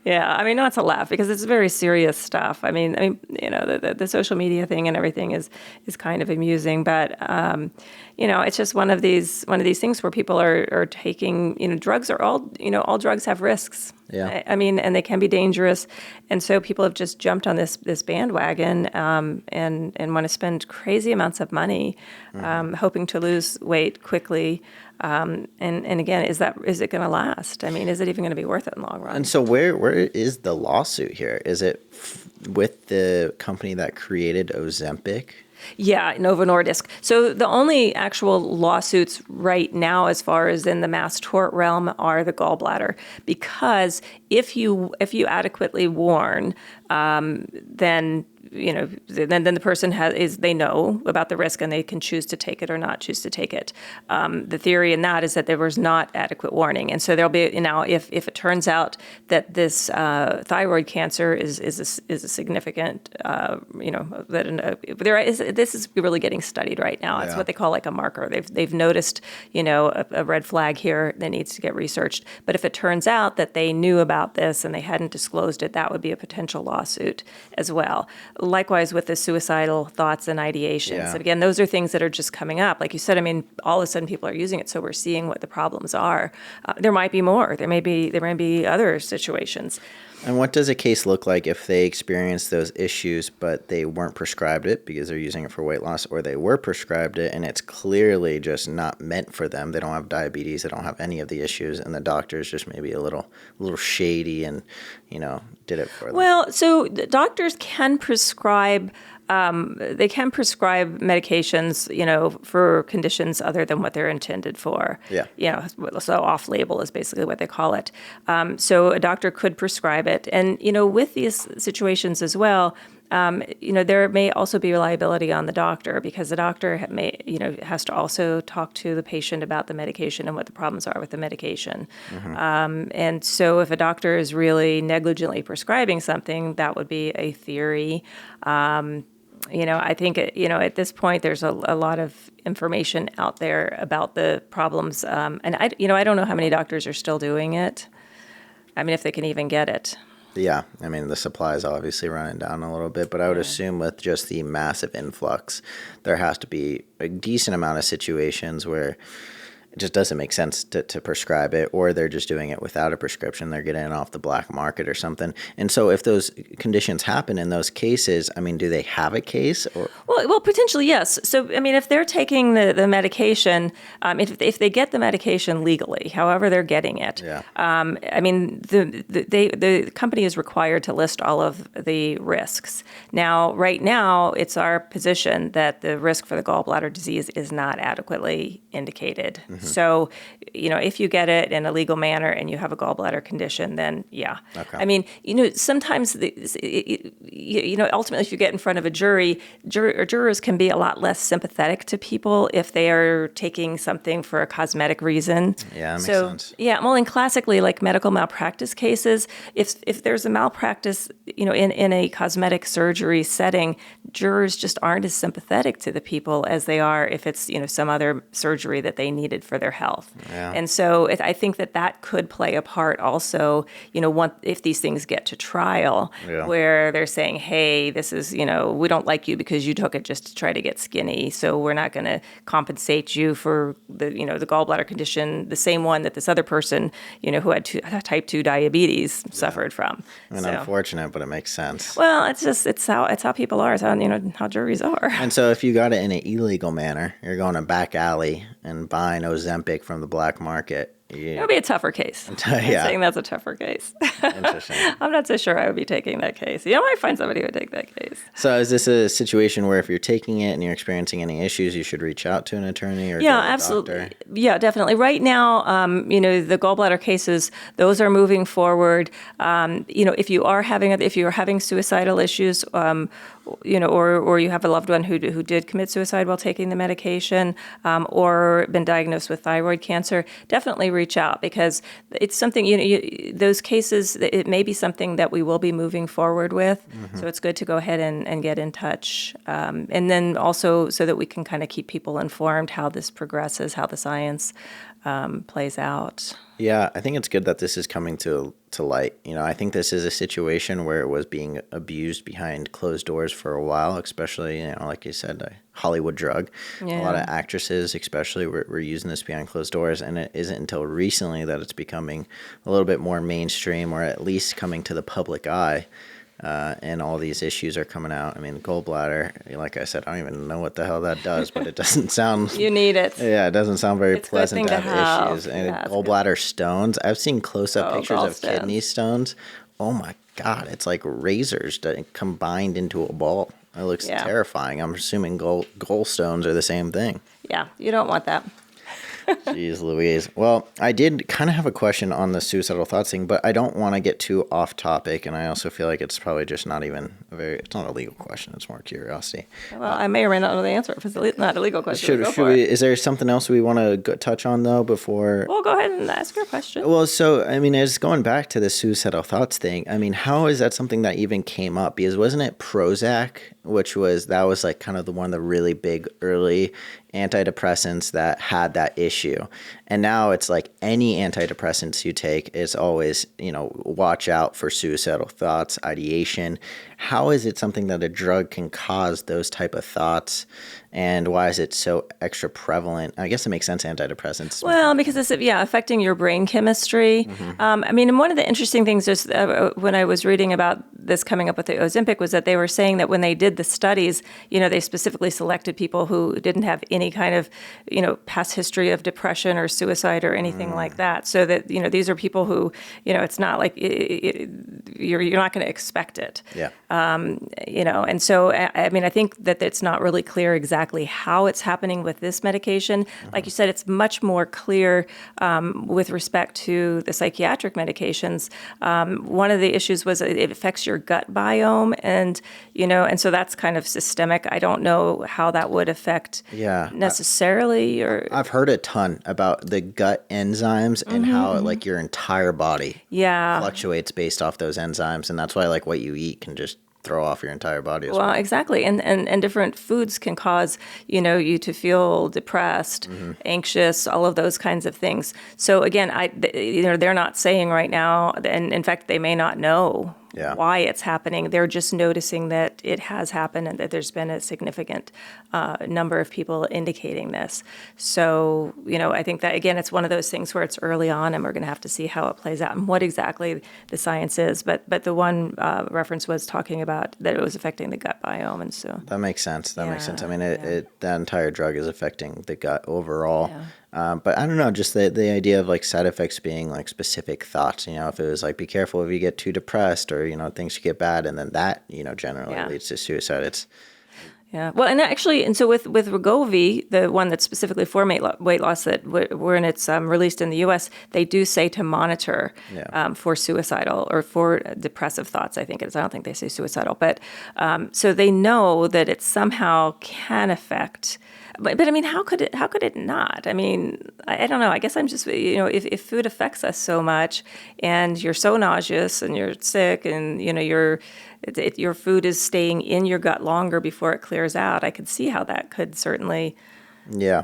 Yeah, I mean, not to laugh because it's very serious stuff. I mean, the social media thing and everything is kind of amusing, but it's just one of these things where people are taking, drugs are all drugs have risks. Yeah. I mean, and they can be dangerous, and so people have just jumped on this bandwagon and want to spend crazy amounts of money, hoping to lose weight quickly. And again, is it going to last? I mean, is it even going to be worth it in the long run? And so where is the lawsuit here? Is it with the company that created Ozempic? Yeah, Novo Nordisk. So the only actual lawsuits right now, as far as in the mass tort realm, are the gallbladder. Because if you adequately warn, then the person they know about the risk and they can choose to take it or not choose to take it. The theory in that is that there was not adequate warning, and so there'll be if it turns out that this thyroid cancer is a significant this is really getting studied right now. It's what they call like a marker. They've noticed a red flag here that needs to get researched. But if it turns out that they knew about this and they hadn't disclosed it, that would be a potential lawsuit as well. Likewise with the suicidal thoughts and ideations. Yeah. And again, those are things that are just coming up. Like you said, I mean, all of a sudden people are using it, so we're seeing what the problems are. There might be more. There may be other situations. And what does a case look like if they experience those issues, but they weren't prescribed it because they're using it for weight loss, or they were prescribed it and it's clearly just not meant for them? They don't have diabetes, they don't have any of the issues, and the doctor's just maybe a little shady and, did it for them. Well, so the doctors can prescribe medications, for conditions other than what they're intended for. Yeah. So off-label is basically what they call it. So a doctor could prescribe it. And, with these situations as well, there may also be liability on the doctor because the doctor has to also talk to the patient about the medication and what the problems are with the medication. And so if a doctor is really negligently prescribing something, that would be a theory. I think, at this point, there's a lot of information out there about the problems. And I don't know how many doctors are still doing it. I mean, if they can even get it. Yeah, I mean, the supply is obviously running down a little bit, but I would assume with just the massive influx, there has to be a decent amount of situations where it just doesn't make sense to prescribe it, or they're just doing it without a prescription. They're getting it off the black market or something. And so if those conditions happen in those cases, I mean, do they have a case? Or? Well, potentially, yes. So, I mean, if they're taking the medication, if they get the medication legally, however they're getting it, I mean, the company is required to list all of the risks. Now, right now, it's our position that the risk for the gallbladder disease is not adequately indicated. So, if you get it in a legal manner and you have a gallbladder condition, then yeah. Okay. I mean, sometimes, ultimately, if you get in front of a jury, jurors can be a lot less sympathetic to people if they are taking something for a cosmetic reason. Yeah, that makes sense. Yeah, well, and classically, like medical malpractice cases, if there's a malpractice, in a cosmetic surgery setting, jurors just aren't as sympathetic to the people as they are if it's, some other surgery that they needed for for their health. Yeah. And so I think that could play a part also, if these things get to trial, where they're saying, hey, this is, we don't like you because you took it just to try to get skinny, so we're not going to compensate you for the gallbladder condition, the same one that this other person, who had type 2 diabetes suffered from. Unfortunate, but it makes sense. Well, it's how people are. It's how juries are. And so if you got it in an illegal manner, you're going to back alley and buying Ozempic from the black market. It would be a tougher case. I'm saying that's a tougher case. Interesting. I'm not so sure I would be taking that case. You might find somebody who would take that case. So is this a situation where if you're taking it and you're experiencing any issues, you should reach out to an attorney or yeah, to a absolutely. doctor? Yeah, definitely. Right now, the gallbladder cases, those are moving forward. If you're having suicidal issues, or you have a loved one who did commit suicide while taking the medication, or been diagnosed with thyroid cancer, definitely reach out, because it's something, those cases, it may be something that we will be moving forward with. Mm-hmm. So it's good to go ahead and get in touch. And then also so that we can kind of keep people informed how this progresses, how the science plays out. Yeah, I think it's good that this is coming to light. I think this is a situation where it was being abused behind closed doors for a while, especially, like you said, a Hollywood drug. Yeah. A lot of actresses, especially, were using this behind closed doors, and it isn't until recently that it's becoming a little bit more mainstream, or at least coming to the public eye. And all these issues are coming out. I mean, gallbladder, like I said, I don't even know what the hell that does, but it doesn't sound... You need it. Yeah, it doesn't sound very pleasant to have issues. And yeah, gallbladder stones, I've seen close-up pictures of kidney stones. Oh my God, it's like razors that combined into a ball. It looks terrifying. I'm assuming gallstones are the same thing. Yeah, you don't want that. Jeez Louise. Well, I did kind of have a question on the suicidal thoughts thing, but I don't want to get too off topic, and I also feel like it's probably just not even it's not a legal question. It's more curiosity. Well, I may or may not know the answer if it's not a legal question. Is there something else we want to touch on, though, before? Well, go ahead and ask your question. Well, so, as going back to the suicidal thoughts thing, how is that something that even came up? Because wasn't it Prozac, that was like kind of one of the really big early antidepressants that had that issue. And now it's like any antidepressants you take, it's always, watch out for suicidal thoughts, ideation. How is it something that a drug can cause those type of thoughts? And why is it so extra prevalent? I guess it makes sense, antidepressants. Well, because it's, affecting your brain chemistry. Mm-hmm. And one of the interesting things is when I was reading about this coming up with the Ozempic was that they were saying that when they did the studies, they specifically selected people who didn't have any kind of, past history of depression or suicide or anything like that. So that, these are people who, it's not like you're not going to expect it. Yeah. And so, I think that it's not really clear exactly how it's happening with this medication. Mm-hmm. Like you said, it's much more clear with respect to the psychiatric medications. One of the issues was it affects your gut biome, and so that's kind of systemic. I don't know how that would affect necessarily. I've heard a ton about the gut enzymes and how like your entire body fluctuates based off those enzymes, and that's why like what you eat can just throw off your entire body as well. Exactly. And different foods can cause, you to feel depressed, anxious, all of those kinds of things. So again, they're not saying right now, and in fact, they may not know why it's happening. They're just noticing that it has happened and that there's been a significant number of people indicating this. So, I think that, again, it's one of those things where it's early on and we're going to have to see how it plays out and what exactly the science is. But the one reference was talking about that it was affecting the gut biome. And so that makes sense. That makes sense. That entire drug is affecting the gut overall. Yeah. But I don't know, just the idea of like side effects being like specific thoughts, if it was like, be careful if you get too depressed or, things get bad. And then that, generally leads to suicide. Yeah. Well, and so with Wegovy, the one that's specifically for weight loss that when it's released in the U.S., they do say to monitor for suicidal or for depressive thoughts. I think it is. I don't think they say suicidal, but so they know that it somehow can affect. But how could it not? I don't know. I guess I'm just, if food affects us so much and you're so nauseous and you're sick and, your food is staying in your gut longer before it clears out, I could see how that could certainly Yeah.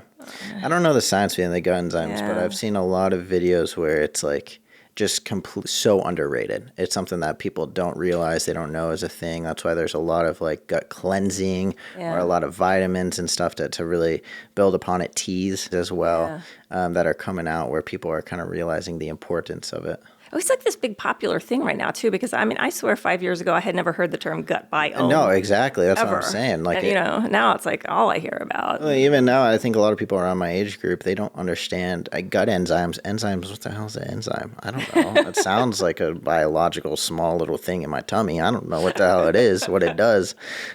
I don't know the science behind the gut enzymes, but I've seen a lot of videos where it's like just so underrated. It's something that people don't realize, they don't know is a thing. That's why there's a lot of like gut cleansing or a lot of vitamins and stuff to really build upon it, teas as well, that are coming out where people are kind of realizing the importance of it. Oh, it's like this big popular thing right now, too, because, I mean, I swear 5 years ago I had never heard the term gut biome. No, exactly. That's ever. what I'm saying. Like, and, now it's like all I hear about. Well, even now, I think a lot of people around my age group, they don't understand gut enzymes. Enzymes, what the hell is an enzyme? I don't know. It sounds like a biological small little thing in my tummy. I don't know what the hell it is, what it does.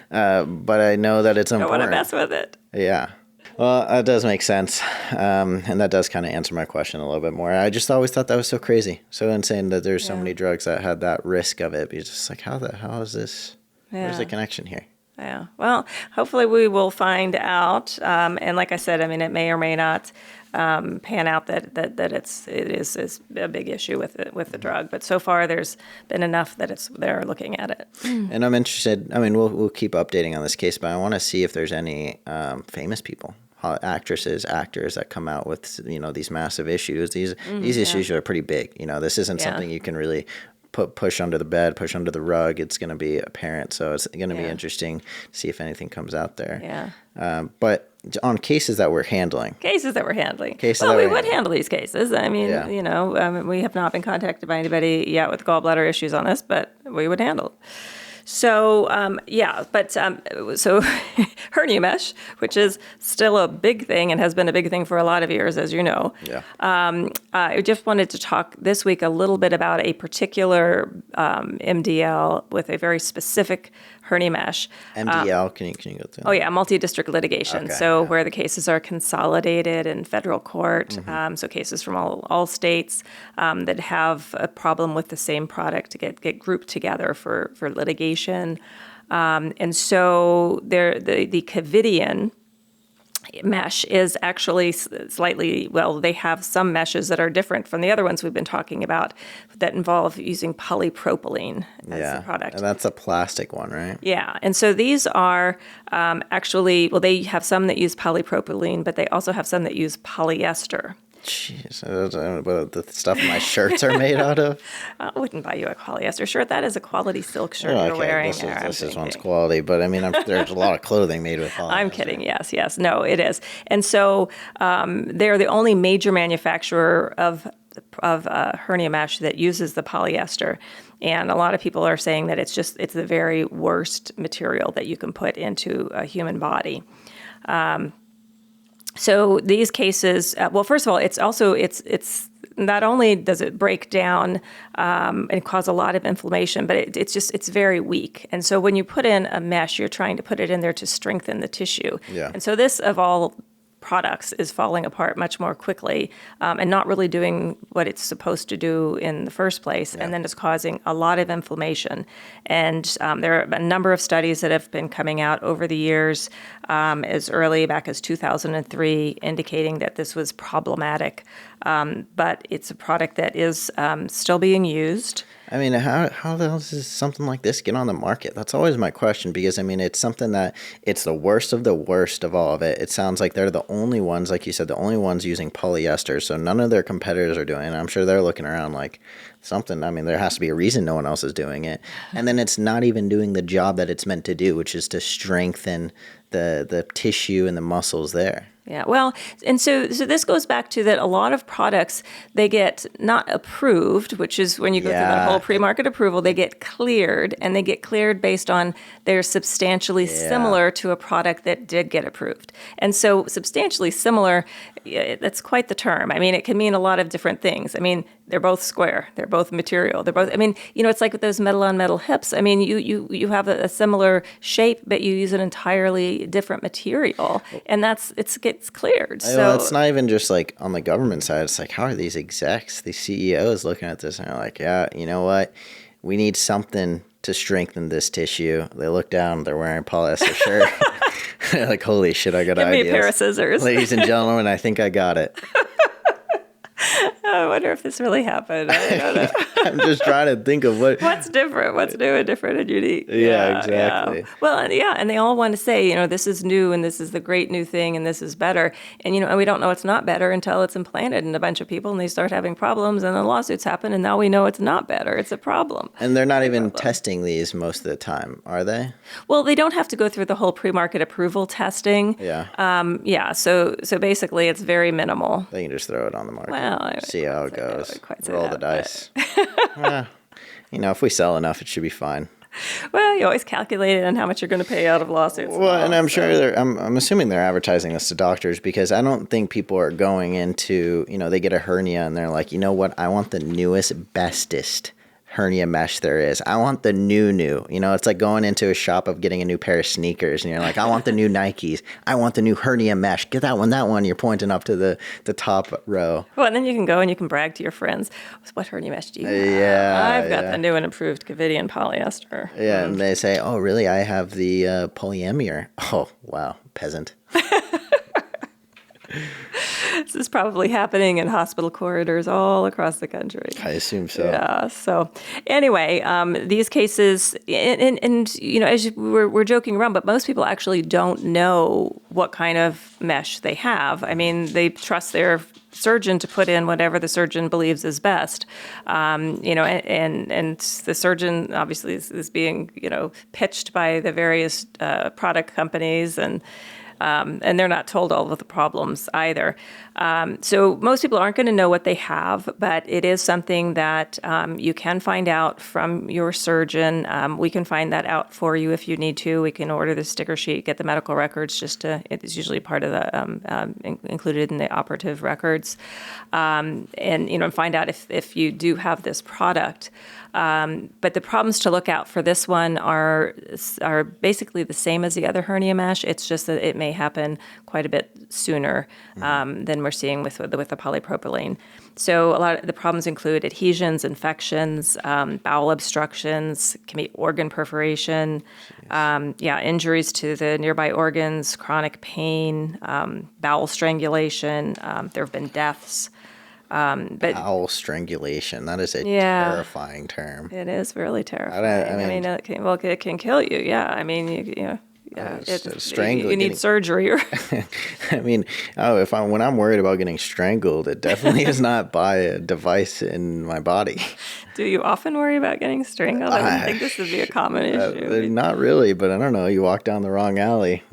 But I know that it's important. Don't want to mess with it. Yeah. Well, that does make sense. And that does kind of answer my question a little bit more. I just always thought that was so crazy, so insane that there's so many drugs that had that risk of it. But it's just like, how is this? Where's the connection here? Yeah. Well, hopefully we will find out. And like I said, I mean, it may or may not pan out that it is a big issue with the drug. But so far, there's been enough that they're looking at it. And I'm interested. I mean, we'll keep updating on this case, but I want to see if there's any famous people, actresses, actors that come out with these massive issues. These issues are pretty big. This isn't something you can really push under the bed, push under the rug. It's going to be apparent. So it's going to be interesting to see if anything comes out there. Yeah. But on cases that we're handling. We would handle these cases. I mean, we have not been contacted by anybody yet with gallbladder issues on this, but we would handle it. So, so hernia mesh, which is still a big thing and has been a big thing for a lot of years, as you know. Yeah. I just wanted to talk this week a little bit about a particular MDL with a very specific hernia mesh. MDL, can you go through? Oh, yeah, multi-district litigation. Okay, So where the cases are consolidated in federal court, so cases from all states that have a problem with the same product to get grouped together for litigation. And so the Covidian mesh is actually slightly, they have some meshes that are different from the other ones we've been talking about that involve using polypropylene as the product. And that's a plastic one, right? Yeah. And so these are actually, they have some that use polypropylene, but they also have some that use polyester. Jeez, I don't know what the stuff my shirts are made out of. I wouldn't buy you a polyester shirt. That is a quality silk shirt you're wearing. This one's quality, but I mean, there's a lot of clothing made with polyester. I'm kidding. Yes. No, it is. And so they're the only major manufacturer of hernia mesh that uses the polyester. And a lot of people are saying that it's the very worst material that you can put into a human body. So these cases, first of all, it's not only does it break down and cause a lot of inflammation, but it's very weak. And so when you put in a mesh, you're trying to put it in there to strengthen the tissue. Yeah. And so this, of all products, is falling apart much more quickly and not really doing what it's supposed to do in the first place, and then it's causing a lot of inflammation. And there are a number of studies that have been coming out over the years, as early back as 2003, indicating that this was problematic. But it's a product that is still being used. I mean, how the hell does something like this get on the market? That's always my question, because, I mean, it's something that it's the worst of all of it. It sounds like they're the only ones, like you said, the only ones using polyester, so none of their competitors are doing it. I'm sure they're looking around like something. I mean, there has to be a reason no one else is doing it. And then it's not even doing the job that it's meant to do, which is to strengthen the tissue and the muscles there. Yeah, well, and so this goes back to that a lot of products, they get not approved, which is when you go through that whole pre-market approval, they get cleared, and they get cleared based on they're substantially similar to a product that did get approved. And so substantially similar, that's quite the term. I mean, it can mean a lot of different things. I mean, they're both square, they're both material, I mean, it's like with those metal-on-metal hips. I mean, you have a similar shape, but you use an entirely different material, and it gets cleared. So it's not even just like on the government side. It's like, how are these execs, these CEOs looking at this and they're like, yeah, you know what? We need something to strengthen this tissue. They look down, they're wearing a polyester shirt. They're like, holy shit, I got ideas. Give me a pair of scissors. Ladies and gentlemen, I think I got it. I wonder if this really happened. I don't know. I'm just trying to think of What's different? What's new and different and unique? Yeah, exactly. Yeah. Well, and they all want to say, this is new and this is the great new thing and this is better. And we don't know it's not better until it's implanted in a bunch of people and they start having problems and then lawsuits happen and now we know it's not better. It's a problem. And they're not even testing these most of the time, are they? Well, they don't have to go through the whole pre-market approval testing. Yeah. So basically it's very minimal. They can just throw it on the market. Well, see how it goes. Roll the dice. If we sell enough, it should be fine. Well, you always calculate it on how much you're going to pay out of lawsuits. Well, and I'm sure I'm assuming they're advertising this to doctors because I don't think people are going into, they get a hernia and they're like, you know what? I want the newest, bestest hernia mesh there is. I want the new. It's like going into a shop of getting a new pair of sneakers and you're like, I want the new Nikes. I want the new hernia mesh. Get that one. You're pointing up to the top row. Well, and then you can go and you can brag to your friends. What hernia mesh do you have? Yeah. I've got the new and improved Covidian polyester. Yeah, and they say, oh, really? I have the polyamide. Oh, wow. Peasant. This is probably happening in hospital corridors all across the country. I assume so. Yeah. So anyway, these cases, and as we're joking around, but most people actually don't know what kind of mesh they have. I mean, they trust their surgeon to put in whatever the surgeon believes is best. And the surgeon obviously is being, pitched by the various product companies and they're not told all of the problems either. So most people aren't going to know what they have, but it is something that you can find out from your surgeon. We can find that out for you if you need to. We can order the sticker sheet, get the medical records. It's usually part of the included in the operative records, and find out if you do have this product. But the problems to look out for this one are basically the same as the other hernia mesh. It's just that it may happen quite a bit sooner than we're seeing with the polypropylene. So a lot of the problems include adhesions, infections, bowel obstructions, can be organ perforation, injuries to the nearby organs, chronic pain, bowel strangulation. There have been deaths. But bowel strangulation, that is a terrifying term. It is really terrifying. It can kill you. Yeah. I mean, you need surgery. When I'm worried about getting strangled, it definitely is not by a device in my body. Do you often worry about getting strangled? I wouldn't think this would be a common issue. Not really, but I don't know. You walk down the wrong alley.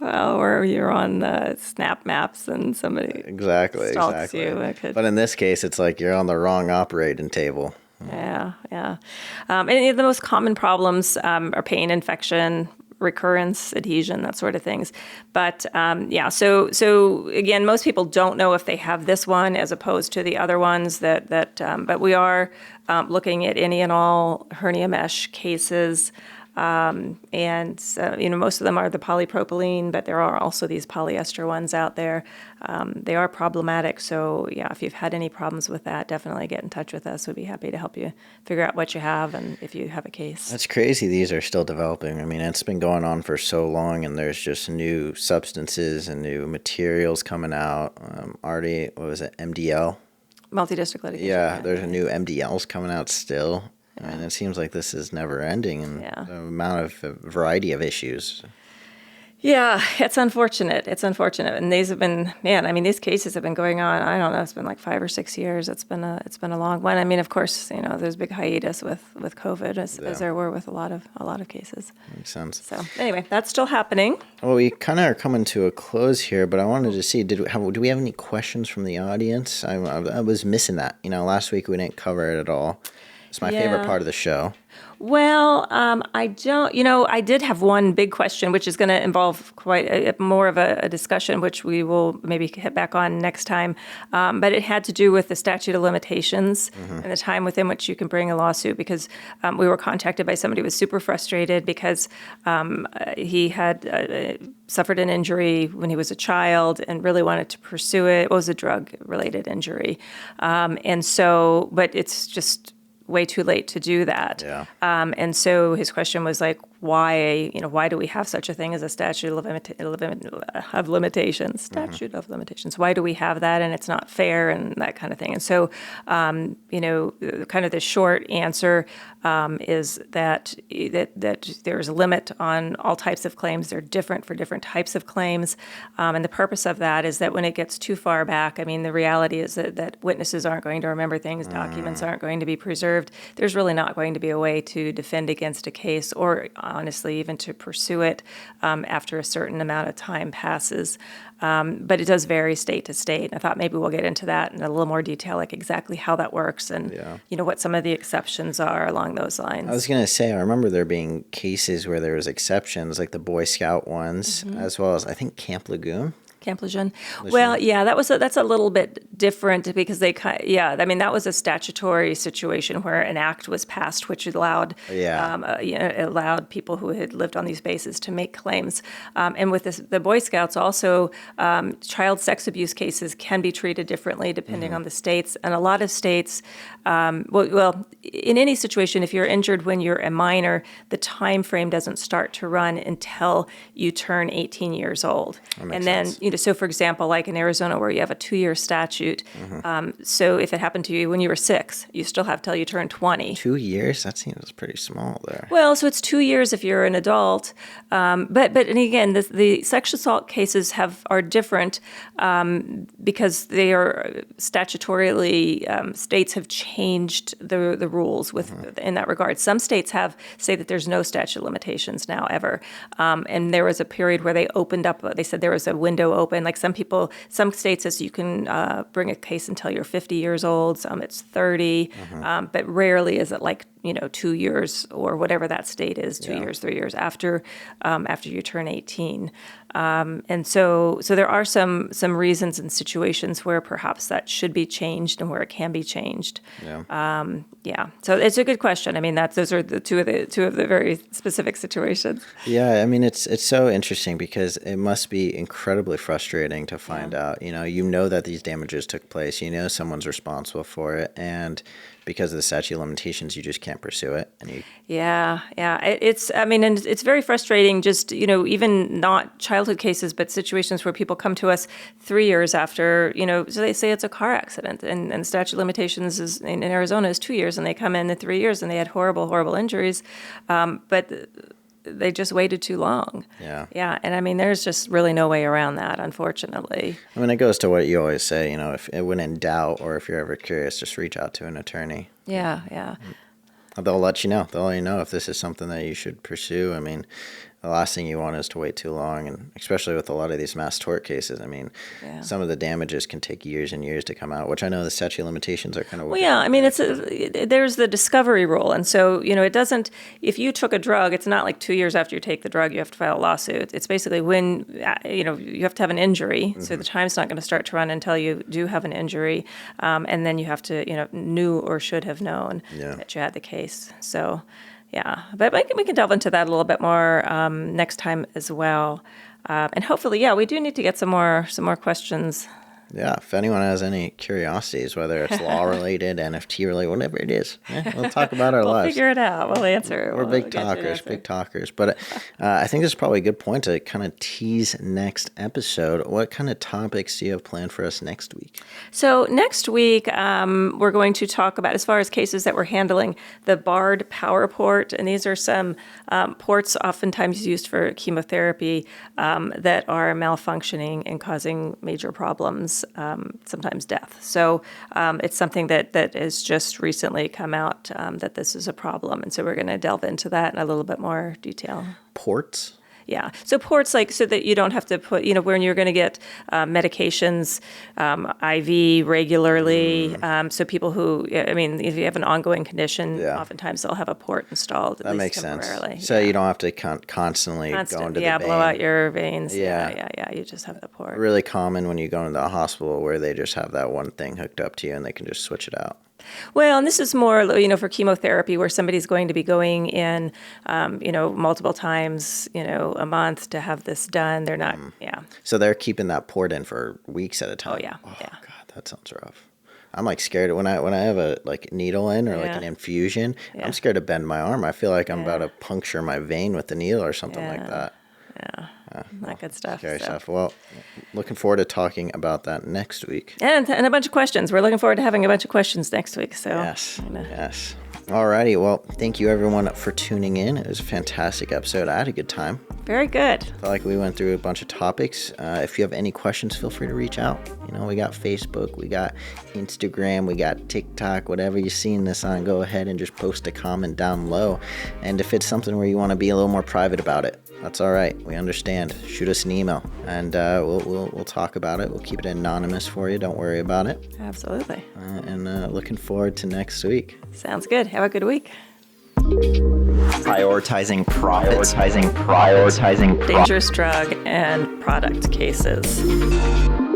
Well, or you're on Snap Maps and somebody stalks you. But in this case, it's like you're on the wrong operating table. Yeah. And the most common problems are pain, infection, recurrence, adhesion, that sort of things. But so again, most people don't know if they have this one as opposed to the other ones but we are looking at any and all hernia mesh cases. Most of them are the polypropylene, but there are also these polyester ones out there. They are problematic. So if you've had any problems with that, definitely get in touch with us. We'd be happy to help you figure out what you have and if you have a case. That's crazy. These are still developing. I mean, it's been going on for so long and there's just new substances and new materials coming out. Already, what was it? MDL? Multi-district litigation. Yeah, there's a new MDLs coming out still. I mean, it seems like this is never ending in the amount of variety of issues. Yeah, it's unfortunate. And these have been, these cases have been going on, I don't know, it's been like 5 or 6 years. It's been a long one. I mean, of course, there's big hiatus with COVID as there were with a lot of cases. Makes sense. So anyway, that's still happening. Well, we kind of are coming to a close here, but I wanted to see, do we have any questions from the audience? I was missing that. Last week we didn't cover it at all. It's my favorite part of the show. Well, I don't, I did have one big question, which is going to involve quite more of a discussion, which we will maybe hit back on next time. But it had to do with the statute of limitations and the time within which you can bring a lawsuit, because we were contacted by somebody who was super frustrated because he had suffered an injury when he was a child and really wanted to pursue it. It was a drug-related injury. But it's just way too late to do that. Yeah. And so his question was like, why do we have such a thing as a statute of limitations? Statute of limitations. Why do we have that, and it's not fair, and that kind of thing. And so, kind of the short answer is that there's a limit on all types of claims. They're different for different types of claims, and the purpose of that is that when it gets too far back, I mean, the reality is that witnesses aren't going to remember things, documents aren't going to be preserved. There's really not going to be a way to defend against a case, or honestly, even to pursue it after a certain amount of time passes. But it does vary state to state. I thought maybe we'll get into that in a little more detail, like exactly how that works and what some of the exceptions are along those lines. I was going to say, I remember there being cases where there was exceptions, like the Boy Scout ones, as well as I think Camp Lejeune. Camp Lejeune. Well, yeah, that's a little bit different because I mean, that was a statutory situation where an act was passed which allowed allowed people who had lived on these bases to make claims. And with the Boy Scouts also, child sex abuse cases can be treated differently depending on the states. And a lot of states, in any situation, if you're injured when you're a minor, the time frame doesn't start to run until you turn 18 years old. And then, so for example, like in Arizona where you have a 2-year statute, so if it happened to you when you were 6, you still have till you turn 20. 2 years? That seems pretty small there. Well, so it's 2 years if you're an adult. But and again, the sexual assault cases are different because they are statutorily, states have changed the rules in that regard. Some states say that there's no statute of limitations now ever. And there was a period where they opened up, they said there was a window open. Like some states says you can bring a case until you're 50 years old, some it's 30, but rarely is it like 2 years or whatever that state is, 2 years, 3 years after you turn 18. And so there are some reasons and situations where perhaps that should be changed and where it can be changed. So it's a good question. I mean, those are the two of the very specific situations. Yeah, I mean, it's so interesting because it must be incredibly frustrating to find out. You know that these damages took place. Someone's responsible for it, and because of the statute of limitations, you just can't pursue it. And it's very frustrating. Just even not childhood cases, but situations where people come to us 3 years after. So they say it's a car accident, and the statute of limitations is in Arizona is 2 years, and they come in 3 years and they had horrible injuries, but they just waited too long. Yeah. And I mean, there's just really no way around that, unfortunately. I mean, it goes to what you always say, if when in doubt or if you're ever curious, just reach out to an attorney. Yeah. They'll let you know. They'll let you know if this is something that you should pursue. I mean, the last thing you want is to wait too long, and especially with a lot of these mass tort cases. I mean, some of the damages can take years and years to come out, which I know the statute of limitations are kind of. Well, yeah, I mean, there's the discovery rule, and so it doesn't. If you took a drug, it's not like 2 years after you take the drug you have to file a lawsuit. It's basically when you have to have an injury, so the time's not going to start to run until you do have an injury, and then you have to knew or should have known that you had the case. So. Yeah, but we can delve into that a little bit more next time as well, and hopefully, we do need to get some more questions. Yeah, if anyone has any curiosities, whether it's law related, NFT related, whatever it is, we'll talk about our lives. We'll figure it out. We'll answer. We're big talkers. But I think this is probably a good point to kind of tease next episode. What kind of topics do you have planned for us next week? So next week, we're going to talk about, as far as cases that we're handling, the barred power port. And these are some ports oftentimes used for chemotherapy that are malfunctioning and causing major problems. Sometimes death. So it's something that has just recently come out that this is a problem. And so we're going to delve into that in a little bit more detail. Ports? Yeah. So ports, so that you don't have to put, when you're going to get medications, IV regularly. So people who, if you have an ongoing condition, oftentimes they'll have a port installed. That makes sense. So you don't have to constantly go into the vein. Blow out your veins. Yeah. You just have the port. Really common when you go into the hospital where they just have that one thing hooked up to you and they can just switch it out. Well, and this is more, for chemotherapy where somebody's going to be going in, multiple times, a month to have this done. They're not, So they're keeping that port in for weeks at a time. Oh, yeah. Oh, God, that sounds rough. I'm like scared when I have a like needle in or like an infusion. I'm scared to bend my arm. I feel like I'm about to puncture my vein with the needle or something like that. Not good stuff. Scary stuff. Well, looking forward to talking about that next week. And a bunch of questions. We're looking forward to having a bunch of questions next week. So Yes. Alrighty. Well, thank you everyone for tuning in. It was a fantastic episode. I had a good time. Very good. Felt like we went through a bunch of topics. If you have any questions, feel free to reach out. We got Facebook, we got Instagram, we got TikTok, whatever you're seeing this on, go ahead and just post a comment down low. And if it's something where you want to be a little more private about it, that's all right. We understand. Shoot us an email, and we'll talk about it. We'll keep it anonymous for you. Don't worry about it. Absolutely. And looking forward to next week. Sounds good. Have a good week. Prioritizing profits. Dangerous drug and product cases.